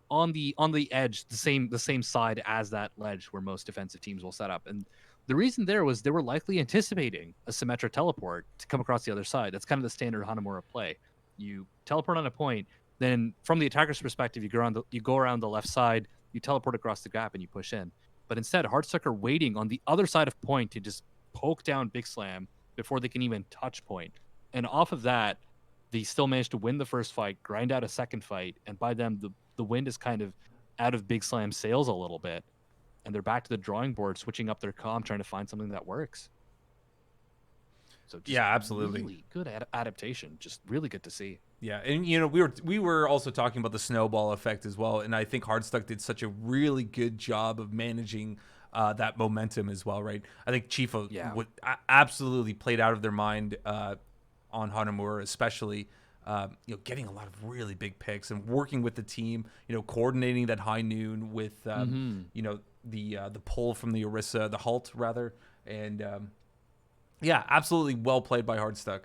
on the edge, the same side as that ledge where most defensive teams will set up. And the reason there was they were likely anticipating a Symmetra teleport to come across the other side. That's kind of the standard Hanamura play. You teleport on a point, then from the attacker's perspective, you go around the left side, you teleport across the gap, and you push in. But instead, Hardstuck are waiting on the other side of point to just poke down BIGSLAM before they can even touch point. And off of that, they still managed to win the first fight, grind out a second fight, and by then the wind is kind of out of BIGSLAM's sails a little bit. And they're back to the drawing board, switching up their comm, trying to find something that works. So just yeah, absolutely. Really good adaptation. Just really good to see. Yeah, and you know we were also talking about the snowball effect as well, and I think Hardstuck did such a really good job of managing that momentum as well, right? I think Chifa absolutely played out of their mind on Hanamura, especially you know, getting a lot of really big picks and working with the team, you know, coordinating that high noon with you know the pull from the Orisa, the halt rather, and yeah, absolutely well played by Hardstuck.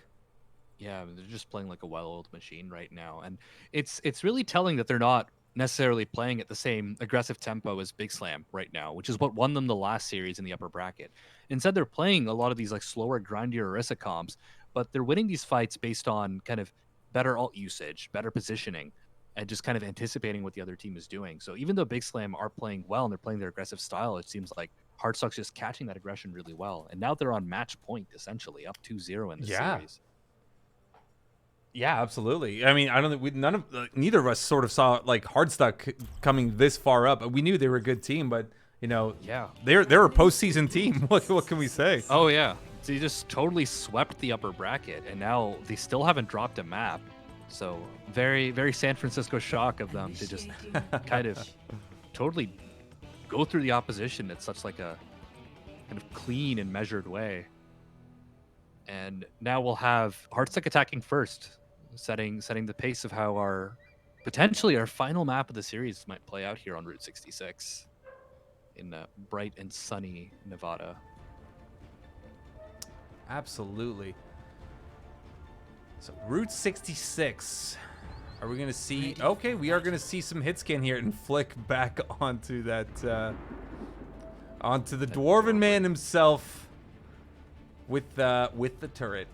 Yeah, they're just playing like a well-oiled machine right now, and it's really telling that they're not necessarily playing at the same aggressive tempo as BIGSLAM right now, which is what won them the last series in the upper bracket. Instead, they're playing a lot of these like slower, grindier Orisa comps, but they're winning these fights based on kind of better ult usage, better positioning, and just kind of anticipating what the other team is doing. So even though BIGSLAM are playing well and they're playing their aggressive style, it seems like Hardstuck's just catching that aggression really well. And now they're on match point, essentially, up 2-0 in the series. Yeah, absolutely. I mean, I don't think neither of us sort of saw like Hardstuck coming this far up. We knew they were a good team, but you know, they're a postseason team. What can we say? Oh yeah, they just totally swept the upper bracket, and now they still haven't dropped a map. So very, very San Francisco Shock of them to just kind of totally go through the opposition at such like a kind of clean and measured way. And now we'll have Hardstuck attacking first, setting the pace of how potentially our final map of the series might play out here on Route 66 in bright and sunny Nevada. Absolutely. So Route 66. Are we going to see... Okay, we are going to see some hit scan here and flick back onto that... onto the Dwarven Man himself with the turret.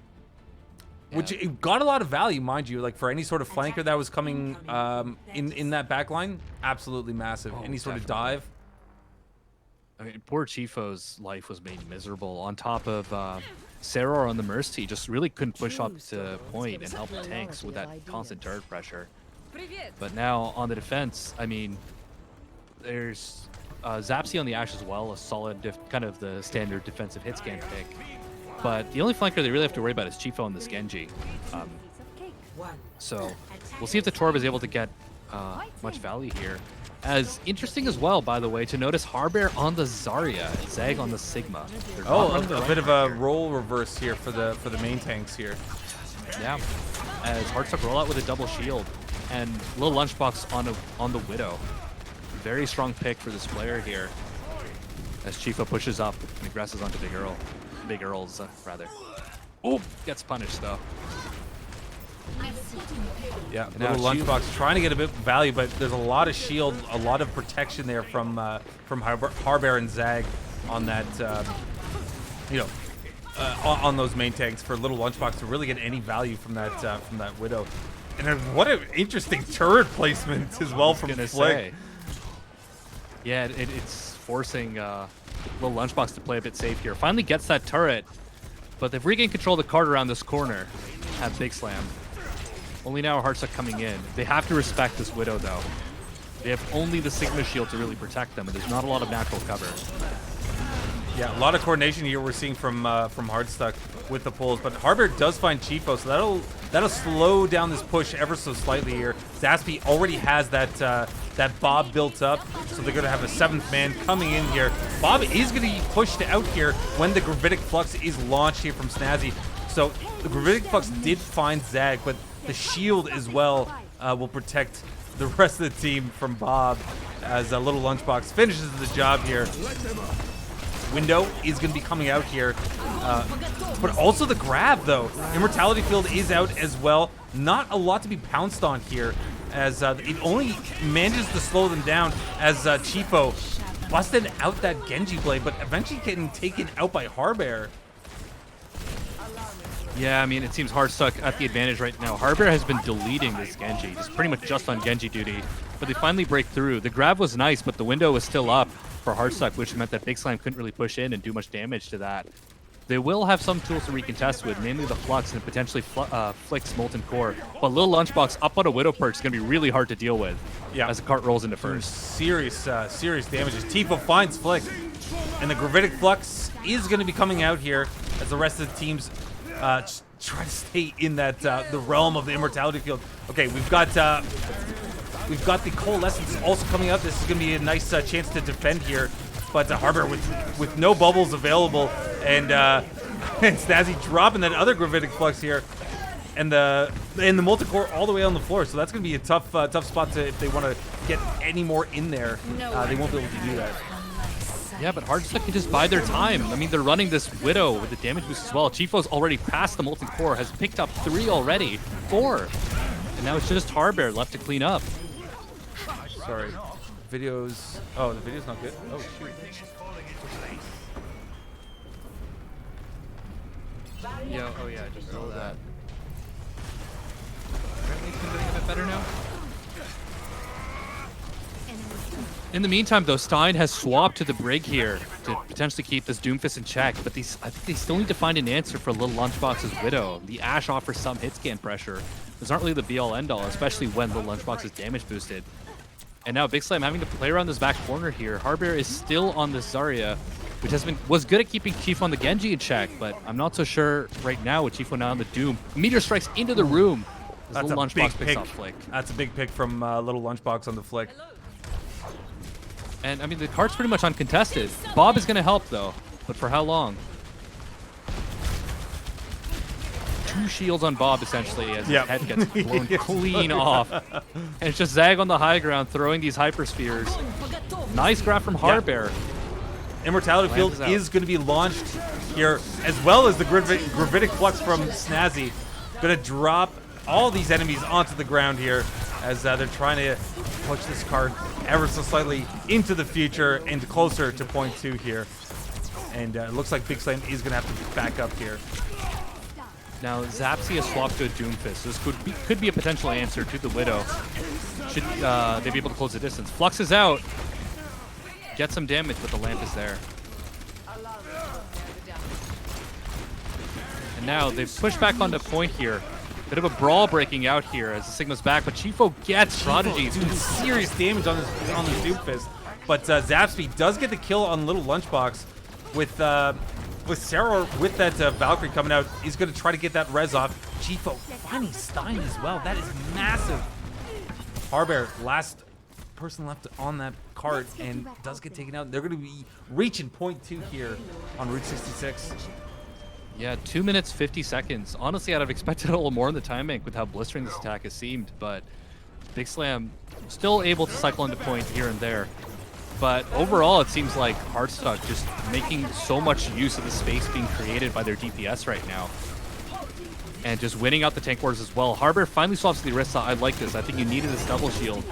Yeah. Which it got a lot of value, mind you, like for any sort of flanker that was coming in that back line. Absolutely massive. Any sort of dive. I mean, poor Chifo's life was made miserable. On top of Sarah on the Mercy, just really couldn't push up to point and help the tanks with that constant turret pressure. But now on the defense, I mean, there's Zapsy on the Ashe as well, a solid kind of the standard defensive hit scan pick. But the only flanker they really have to worry about is Chifo and this Genji. So we'll see if the Torb is able to get much value here. As interesting as well, by the way, to notice Harbear on the Zarya, Zag on the Sigma. Oh, a bit of a role reverse here for the main tanks here. Yeah, as Hardstuck rollout with a double shield and little lunchbox on the Widow. Very strong pick for this player here. As Chifo pushes up and aggresses onto Big Earls rather. Oh, gets punished though. Yeah, little lunchbox trying to get a bit of value, but there's a lot of shield, a lot of protection there from Harbear and Zag on that, on those main tanks for little lunchbox to really get any value from that Widow. And then what an interesting turret placement as well from Flick. Yeah, it's forcing little lunchbox to play a bit safe here. Finally gets that turret, but they've regained control of the card around this corner at BIGSLAM. Only now Hardstuck coming in. They have to respect this Widow though. They have only the Sigma shield to really protect them, and there's not a lot of natural cover. Yeah, a lot of coordination here we're seeing from Hardstuck with the pulls, but Harbear does find Chifo, so that'll slow down this push ever so slightly here. Zaspy already has that Bob built up, so they're gonna have a 7th man coming in here. Bob is gonna be pushed out here when the Gravitic Flux is launched here from Snazzy. So the Gravitic Flux did find Zag, but the shield as well will protect the rest of the team from Bob as a little lunchbox finishes the job here. Window is going to be coming out here, but also the grab though. Immortality Field is out as well. Not a lot to be pounced on here, as it only manages to slow them down as Chifo busted out that Genji blade, but eventually getting taken out by Harbear. Yeah, I mean, it seems Hardstuck at the advantage right now. Harbear has been deleting this Genji, just pretty much just on Genji duty, but they finally break through. The grab was nice, but the window was still up for Hardstuck, which meant that BIGSLAM couldn't really push in and do much damage to that. They will have some tools to recontest with, namely the Flux and potentially Flick's Molten Core, but little lunchbox up on a Widow perch is going to be really hard to deal with as the cart rolls into first. Serious damages. Tifo finds Flick, and the Gravitic Flux is going to be coming out here as the rest of the teams try to stay in that the realm of the Immortality Field. Okay, we've got the Coalescence also coming up. This is going to be a nice chance to defend here, but Harbear with no bubbles available, and Snazzy dropping that other Gravitic Flux here, and the Multicore all the way on the floor. So that's going to be a tough spot to, if they want to get any more in there. They won't be able to do that. Yeah, but Hardstuck can just buy their time. I mean, they're running this Widow with the damage boost as well. Chifo's already passed the Molten Core, has picked up 3 already, 4. And now it's just Harbear left to clean up. Sorry. Videos. Oh, the video's not good. Oh, shoot. Oh yeah, I just saw that. Apparently it's been doing a bit better now. In the meantime, though, Stein has swapped to the Brig here to potentially keep this Doomfist in check, but I think they still need to find an answer for Little Lunchbox's Widow. The Ashe offers some hit scan pressure. Those aren't really the be-all, end-all, especially when Little Lunchbox is damage boosted. And now BIGSLAM having to play around this back corner here. Harbear is still on this Zarya, which was good at keeping Chifo on the Genji in check, but I'm not so sure right now with Chifo now on the Doom. Meteor strikes into the room. That's Little a Lunchbox big picks pick. off Flick. That's a big pick from Little Lunchbox on the Flick. And I mean, the cart's pretty much uncontested. Bob is going to help though, but for how long? 2 shields on Bob essentially as his head gets blown clean off. And it's just Zag on the high ground throwing these hyperspheres. Nice grab from Harbear. Immortality Field is going to be launched here, as well as the Gravitic Flux from Snazzy. Going to drop all these enemies onto the ground here as they're trying to push this card ever so slightly into the future and closer to point 2 here. And it looks like BIGSLAM is going to have to back up here. Now Zapsy has swapped to a Doomfist. This could be a potential answer to the Widow. Should they be able to close the distance? Flux is out. get some damage, but the lamp is there. And now they've pushed back onto point here. Bit of a brawl breaking out here as the Sigma's back, but Chifo gets Prodigy. Doing serious damage on this Doomfist. But Zapspeed does get the kill on Little Lunchbox with Sarah with that Valkyrie coming out. He's going to try to get that res off. Chifo finding Stein as well. That is massive. Harbear, last person left on that cart, and does get taken out. They're going to be reaching point 2 here on Route 66. Yeah, 2 minutes, 50 seconds. Honestly, I'd have expected a little more in the time bank with how blistering this attack has seemed, but BIGSLAM still able to cycle into point here and there. But overall, it seems like Hardstuck just making so much use of the space being created by their DPS right now. And just winning out the tank wars as well. Harbear finally swaps the Orisa. I like this. I think you needed this double shield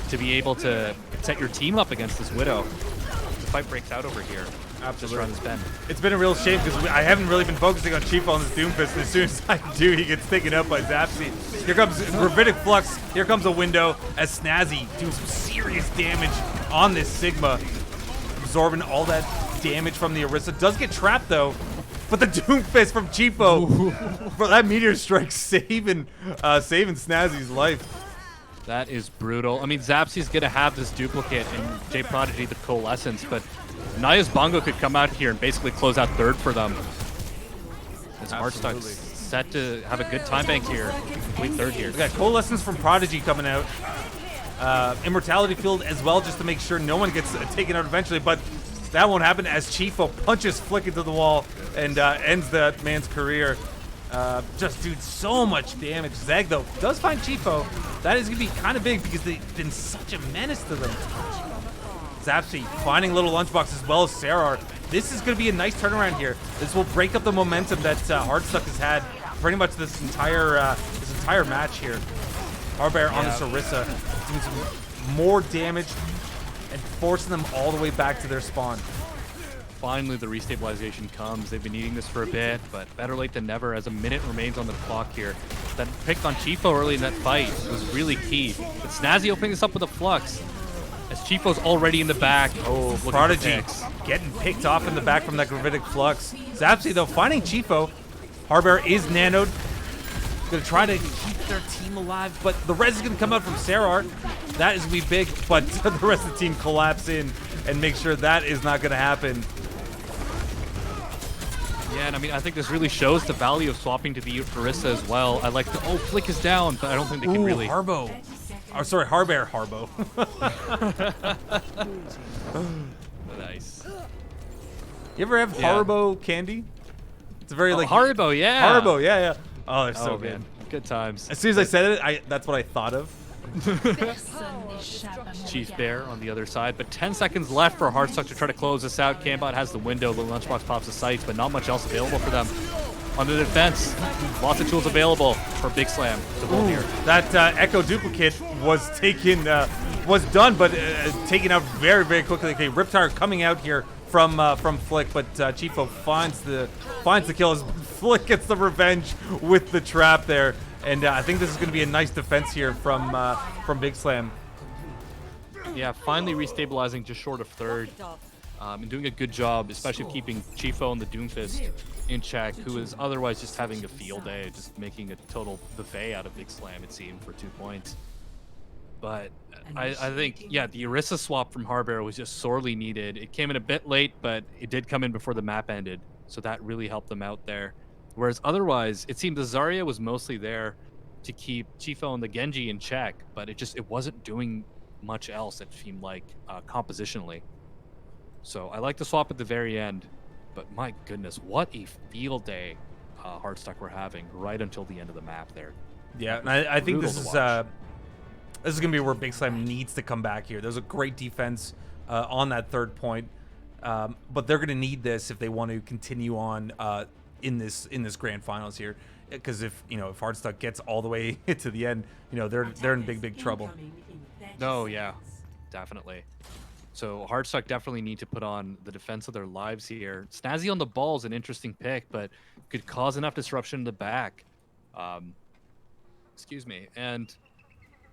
to be able to set your team up against this Widow. The fight breaks out over here. Just around this bend. It's been a real shame because I haven't really been focusing on Chifo on this Doomfist, and as soon as I do, he gets taken up by Zapsy. Here comes Gravitic Flux. Here comes a window as Snazzy doing some serious damage on this Sigma, absorbing all that damage from the Orisa. Does get trapped though, but the Doomfist from Chifo, bro, that meteor strike saving Snazzy's life. That is brutal. I mean, Zapsy's gonna have this duplicate in J Prodigy, the Coalescence, but Naya's Bongo could come out here and basically close out third for them. As Hardstuck's set to have a good time bank here, complete third here. We got Coalescence from Prodigy coming out. Immortality Field as well, just to make sure no one gets taken out eventually, but that won't happen as Chifo punches Flick into the wall and ends that man's career. Just dude, so much damage. Zeg though does find Chifo. That is gonna be kind of big because they've been such a menace to them. Zapsy finding Little Lunchbox as well as Sarar. This is going to be a nice turnaround here. This will break up the momentum that Hardstuck has had pretty much this entire match here. Harbear on this Orisa doing some more damage and forcing them all the way back to their spawn. Finally, the restabilization comes. They've been needing this for a bit, but better late than never as a minute remains on the clock here. That pick on Chifo early in that fight was really key. But Snazzy opening this up with a Flux. As Chifo's already in the back. Oh, Prodigy getting picked off in the back from that Gravitic Flux. Zapsy, though, finding Chifo. Harbear is nanoed. Going to try to keep their team alive, but the res is going to come out from Sarar. That is going to be big, but the rest of the team collapse in and make sure that is not going to happen. Yeah, and I mean, I think this really shows the value of swapping to the Orisa as well. I like the, oh, Flick is down, but I don't think they can really. Harbo. Oh, sorry, Harbear, Harbo. Nice. You ever have Haribo candy? It's a very like Haribo, yeah. Haribo, yeah. Oh, they're so good. Man. Good times. As soon as I said it, that's what I thought of. Chief Bear on the other side, but 10 seconds left for Hardstuck to try to close this out. Cambot has the window, the Lunchbox pops the sights, but not much else available for them. On the defense, lots of tools available for BIGSLAM to hold here. That Echo duplicate was taken, was done, but taken out very, very quickly. Okay, Riptire coming out here from Flick, but Chifo finds the kill as Flick gets the revenge with the trap there, and I think this is going to be a nice defense here from BIGSLAM. Yeah, finally restabilizing just short of third, and doing a good job, especially keeping Chifo and the Doomfist in check, who is otherwise just having a field day, just making a total buffet out of BIGSLAM, it seemed, for 2 points. But I think, yeah, the Orisa swap from Harbear was just sorely needed. It came in a bit late, but it did come in before the map ended, so that really helped them out there. Whereas otherwise, it seemed the Zarya was mostly there to keep Chifo and the Genji in check, but it wasn't doing much else, it seemed like, compositionally. So I like the swap at the very end, but my goodness, what a field day Hardstuck were having right until the end of the map there. Yeah, and I think this is going to be where BIGSLAM needs to come back here. There's a great defense on that third point, but they're going to need this if they want to continue on in this grand finals here. Because if Hardstuck gets all the way to the end, they're in big trouble. No, yeah, definitely. So Hardstuck definitely need to put on the defense of their lives here. Snazzy on the ball is an interesting pick, but could cause enough disruption in the back. Excuse me. And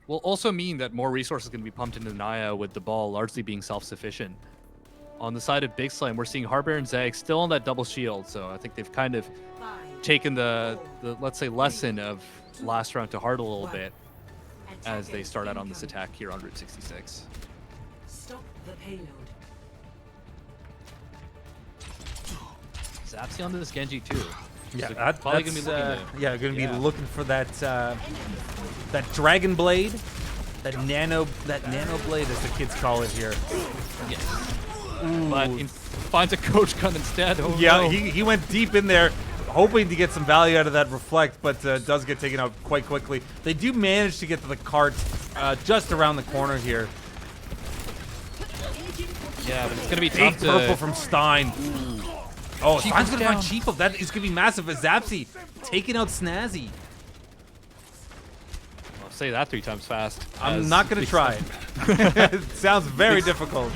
will also mean that more resources can be pumped into Naya with the ball largely being self-sufficient. on the side of BIGSLAM, we're seeing Hardbear and Zag still on that double shield. So I think they've kind of taken the let's say, lesson of last round to heart a little bit as they start out on this attack here on Route 66. Stop the payload. Zapsy on this Genji too. Yeah, So that's probably gonna be looking to, be looking for that that dragon blade, that nano blade, as the kids call it here. yes. But finds a coach gun instead. Oh, Yeah, no. he went deep in there, hoping to get some value out of that reflect, but does get taken out quite quickly. They do manage to get to the cart just around the corner here. Yeah, but it's gonna be Big tough purple to. from Stein. Oh, Stein's gonna down. find Chiefo. That is gonna be massive. As Zapsy taking out Snazzy. I'll say that 3 times fast. I'm as not gonna try it. It sounds very difficult.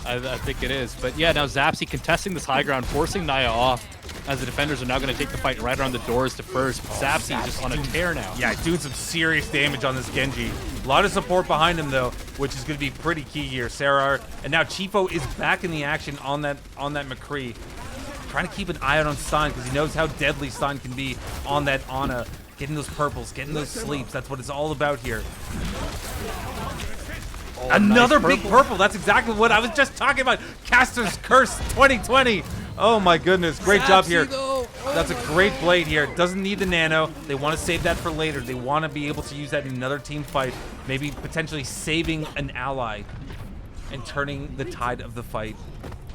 I think it is. But yeah, now Zapsy contesting this high ground, forcing Naya off, as the defenders are now going to take the fight right around the doors to first. Zapsy just on a tear now. Yeah, doing some serious damage on this Genji. A lot of support behind him though, which is going to be pretty key here. Sarar, and now Chiefo is back in the action on that McCree. Trying to keep an eye out on Stein because he knows how deadly Stein can be on that Ana. Getting those purples, getting those sleeps. That's what it's all about here. Oh, Another nice big purple. That's exactly what I was just talking about. Caster's Curse 2020. Oh my goodness. Great job here. That's a great blade here. Doesn't need the nano. They want to save that for later. They want to be able to use that in another team fight. Maybe potentially saving an ally and turning the tide of the fight.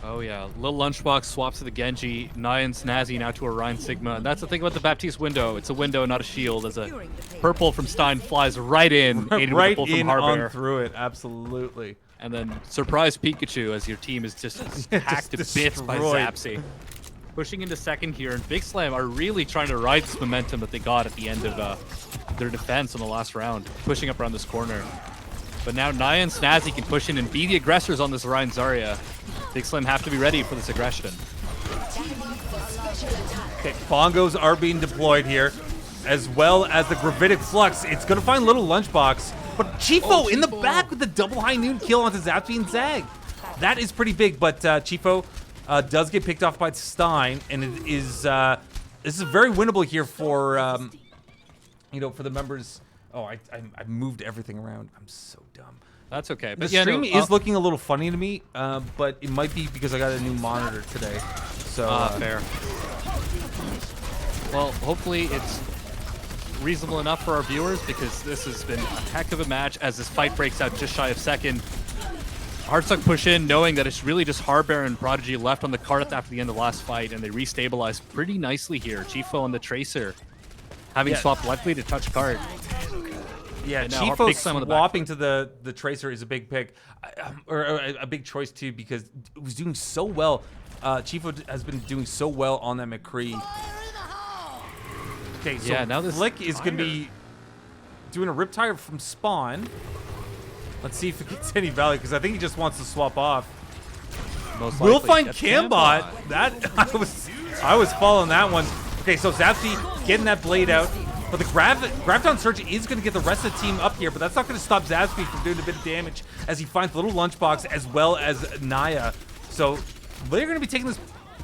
Oh yeah, little lunchbox swaps to the Genji, Naya and Snazzy now to Orion Sigma. And that's the thing about the Baptiste window. It's a window, not a shield. As a purple from Stein flies right in, aided Right with a pull in from Hardbear. on through it. Absolutely. And then surprise Pikachu as your team is just hacked to bits by destroyed. Zapsy. Pushing into second here, and BIGSLAM are really trying to ride this momentum that they got at the end of their defense in the last round, pushing up around this corner. But now Naya and Snazzy can push in and be the aggressors on this Orion Zarya. BIGSLAM have to be ready for this aggression. Okay, bongos are being deployed here, as well as the gravitic flux. It's going to find little lunchbox, but Chiefo in the back with the double high noon kill onto Zapsy and Zag. That is pretty big, but Chiefo does get picked off by Stein, and it is this is very winnable here for for the members. Oh, I moved everything around. I'm so dumb. That's okay. The But yeah, stream no, is looking a little funny to me, but it might be because I got a new monitor today. So fair. Well, hopefully it's reasonable enough for our viewers, because this has been a heck of a match as this fight breaks out just shy of second. Hardstuck push in, knowing that it's really just Hardbear and Prodigy left on the cart after the end of the last fight, and they restabilize pretty nicely here. Chiefo on the Tracer, having swapped likely to touch cart. yeah, And now Chiefo BIGSLAM on the back swapping to the Tracer is a big pick, or a big choice too, because it was doing so well. Chiefo has been doing so well on that McCree. Okay, so Yeah, now this Flick is going to be doing a Riptire from spawn. Let's see if it gets any value, because I think he just wants to swap off. Most We'll likely find gets Cambot. That I was following that one. Okay, so Zapsy getting that blade out, but the Graviton Surge is going to get the rest of the team up here, but that's not going to stop Zapsy from doing a bit of damage as he finds Little Lunchbox as well as Naya. So they're going to be taking this,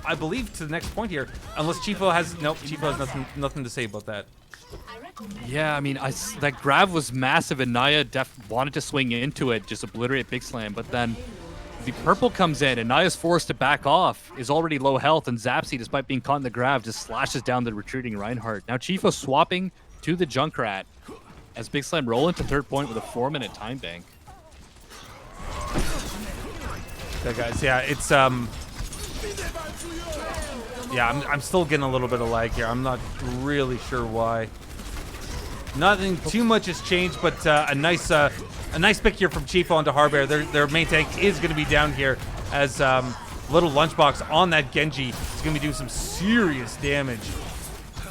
I believe, to the next point here, unless Chiefo has Chiefo has nothing to say about that. Yeah, I mean, that grab was massive, and Naya wanted to swing into it, just obliterate BIGSLAM, but then the purple comes in, and Naya's forced to back off, is already low health, and Zapsy, despite being caught in the grab, just slashes down the retreating Reinhardt. Now Chiefo swapping to the Junkrat as BIGSLAM roll into third point with a 4-minute time bank. Okay, guys, yeah, it's yeah, I'm still getting a little bit of lag here. I'm not really sure why. Nothing too much has changed, but a nice pick here from Chiefo onto Hardbear. Their main tank is going to be down here as Little Lunchbox on that Genji is going to be doing some serious damage,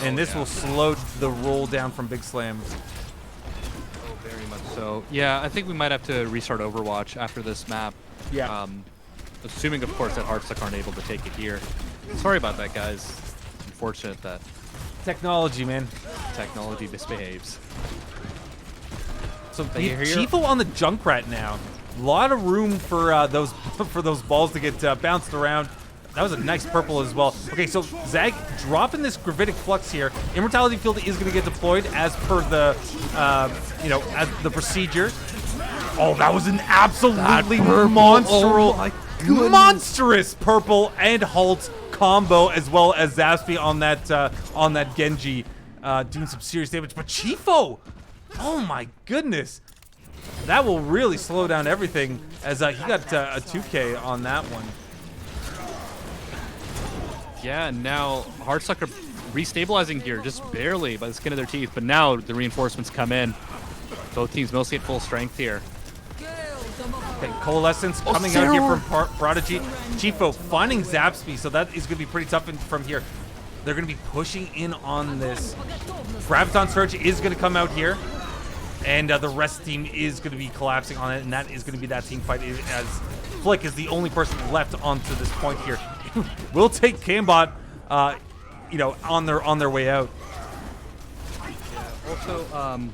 and this will slow the roll down from BIGSLAM. Oh, very much so. Yeah, I think we might have to restart Overwatch after this map. Yeah. Assuming, of course, that Hardstuck aren't able to take it here. Sorry about that, guys. Unfortunate that Technology, man. technology misbehaves. So But here- Chiefo on the Junkrat now. A lot of room for those for those balls to get bounced around. That was a nice purple as well. Okay, so Zag dropping this Gravitic Flux here. Immortality Field is going to get deployed as per the, you know, as the procedure. Oh, that was an absolutely monstrous purple and halt combo, as well as Zapspi on that Genji, doing some serious damage. But Chifo, oh my goodness, that will really slow down everything, as he got a 2K on that one. Yeah, and now Hardstuck are restabilizing here, just barely by the skin of their teeth. But now the reinforcements come in. Both teams mostly at full strength here. Okay, Coalescence coming out here from Prodigy. Chifo finding Zapspi, so that is going to be pretty tough from here. They're going to be pushing in on this. Graviton Surge is going to come out here, and the rest of the team is going to be collapsing on it, and that is going to be that team fight, as Flick is the only person left onto this point here. We'll take Cambot, you know, on their way out. Also,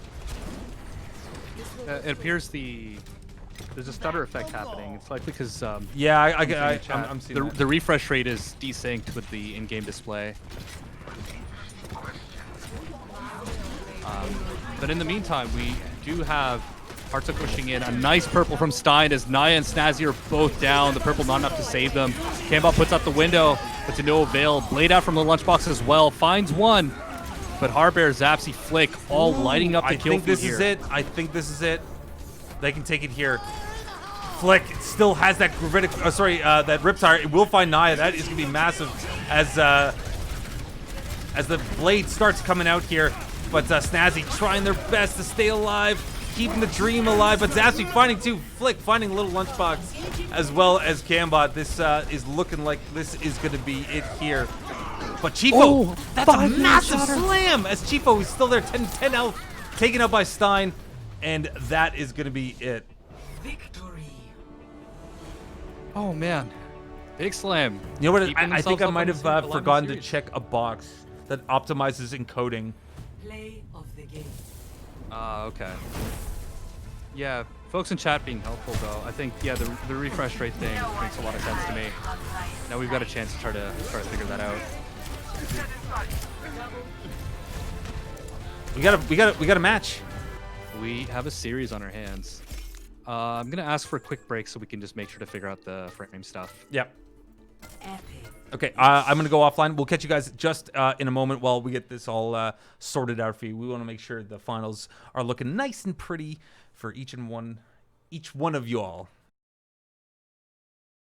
it appears there's a stutter effect happening. It's likely because Yeah, I'm seeing that. the refresh rate is desynced with the in-game display. But in the meantime, we do have Hardstuck pushing in. A nice purple from Stein as Naya and Snazzy are both down. The purple not enough to save them. Cambot puts out the window, but to no avail. Blade out from the lunchbox as well. Finds one. But Harbear, Zapsy, Flick all lighting up the kill feed here. I think this is it. They can take it here. Flick still has that Gravitic, that Riptire. It will find Naya. That is going to be massive as the blade starts coming out here. But Snazzy trying their best to stay alive, keeping the dream alive. But Zapsy finding two. Flick finding a little lunchbox, as well as Cambot. This is looking like this is going to be it here. But Chifo, that's a massive slam, as Chifo is still there, 10 health, taken out by Stein, and that is going to be it. Victory. Oh man, BIGSLAM. You know what? Keeping I think themselves I up might on have the alive in the forgotten to series. check a box that optimizes encoding. Play of the game. Okay. Yeah, folks in chat being helpful though. I think the refresh rate thing makes a lot of sense to me. Now we've got a chance to try to figure that out. We got a match. We have a series on our hands. I'm gonna ask for a quick break so we can just make sure to figure out the frame stuff. Yep. Epic. Okay, I'm gonna go offline. We'll catch you guys just in a moment while we get this all sorted out for you. We want to make sure the finals are looking nice and pretty for each one of you all.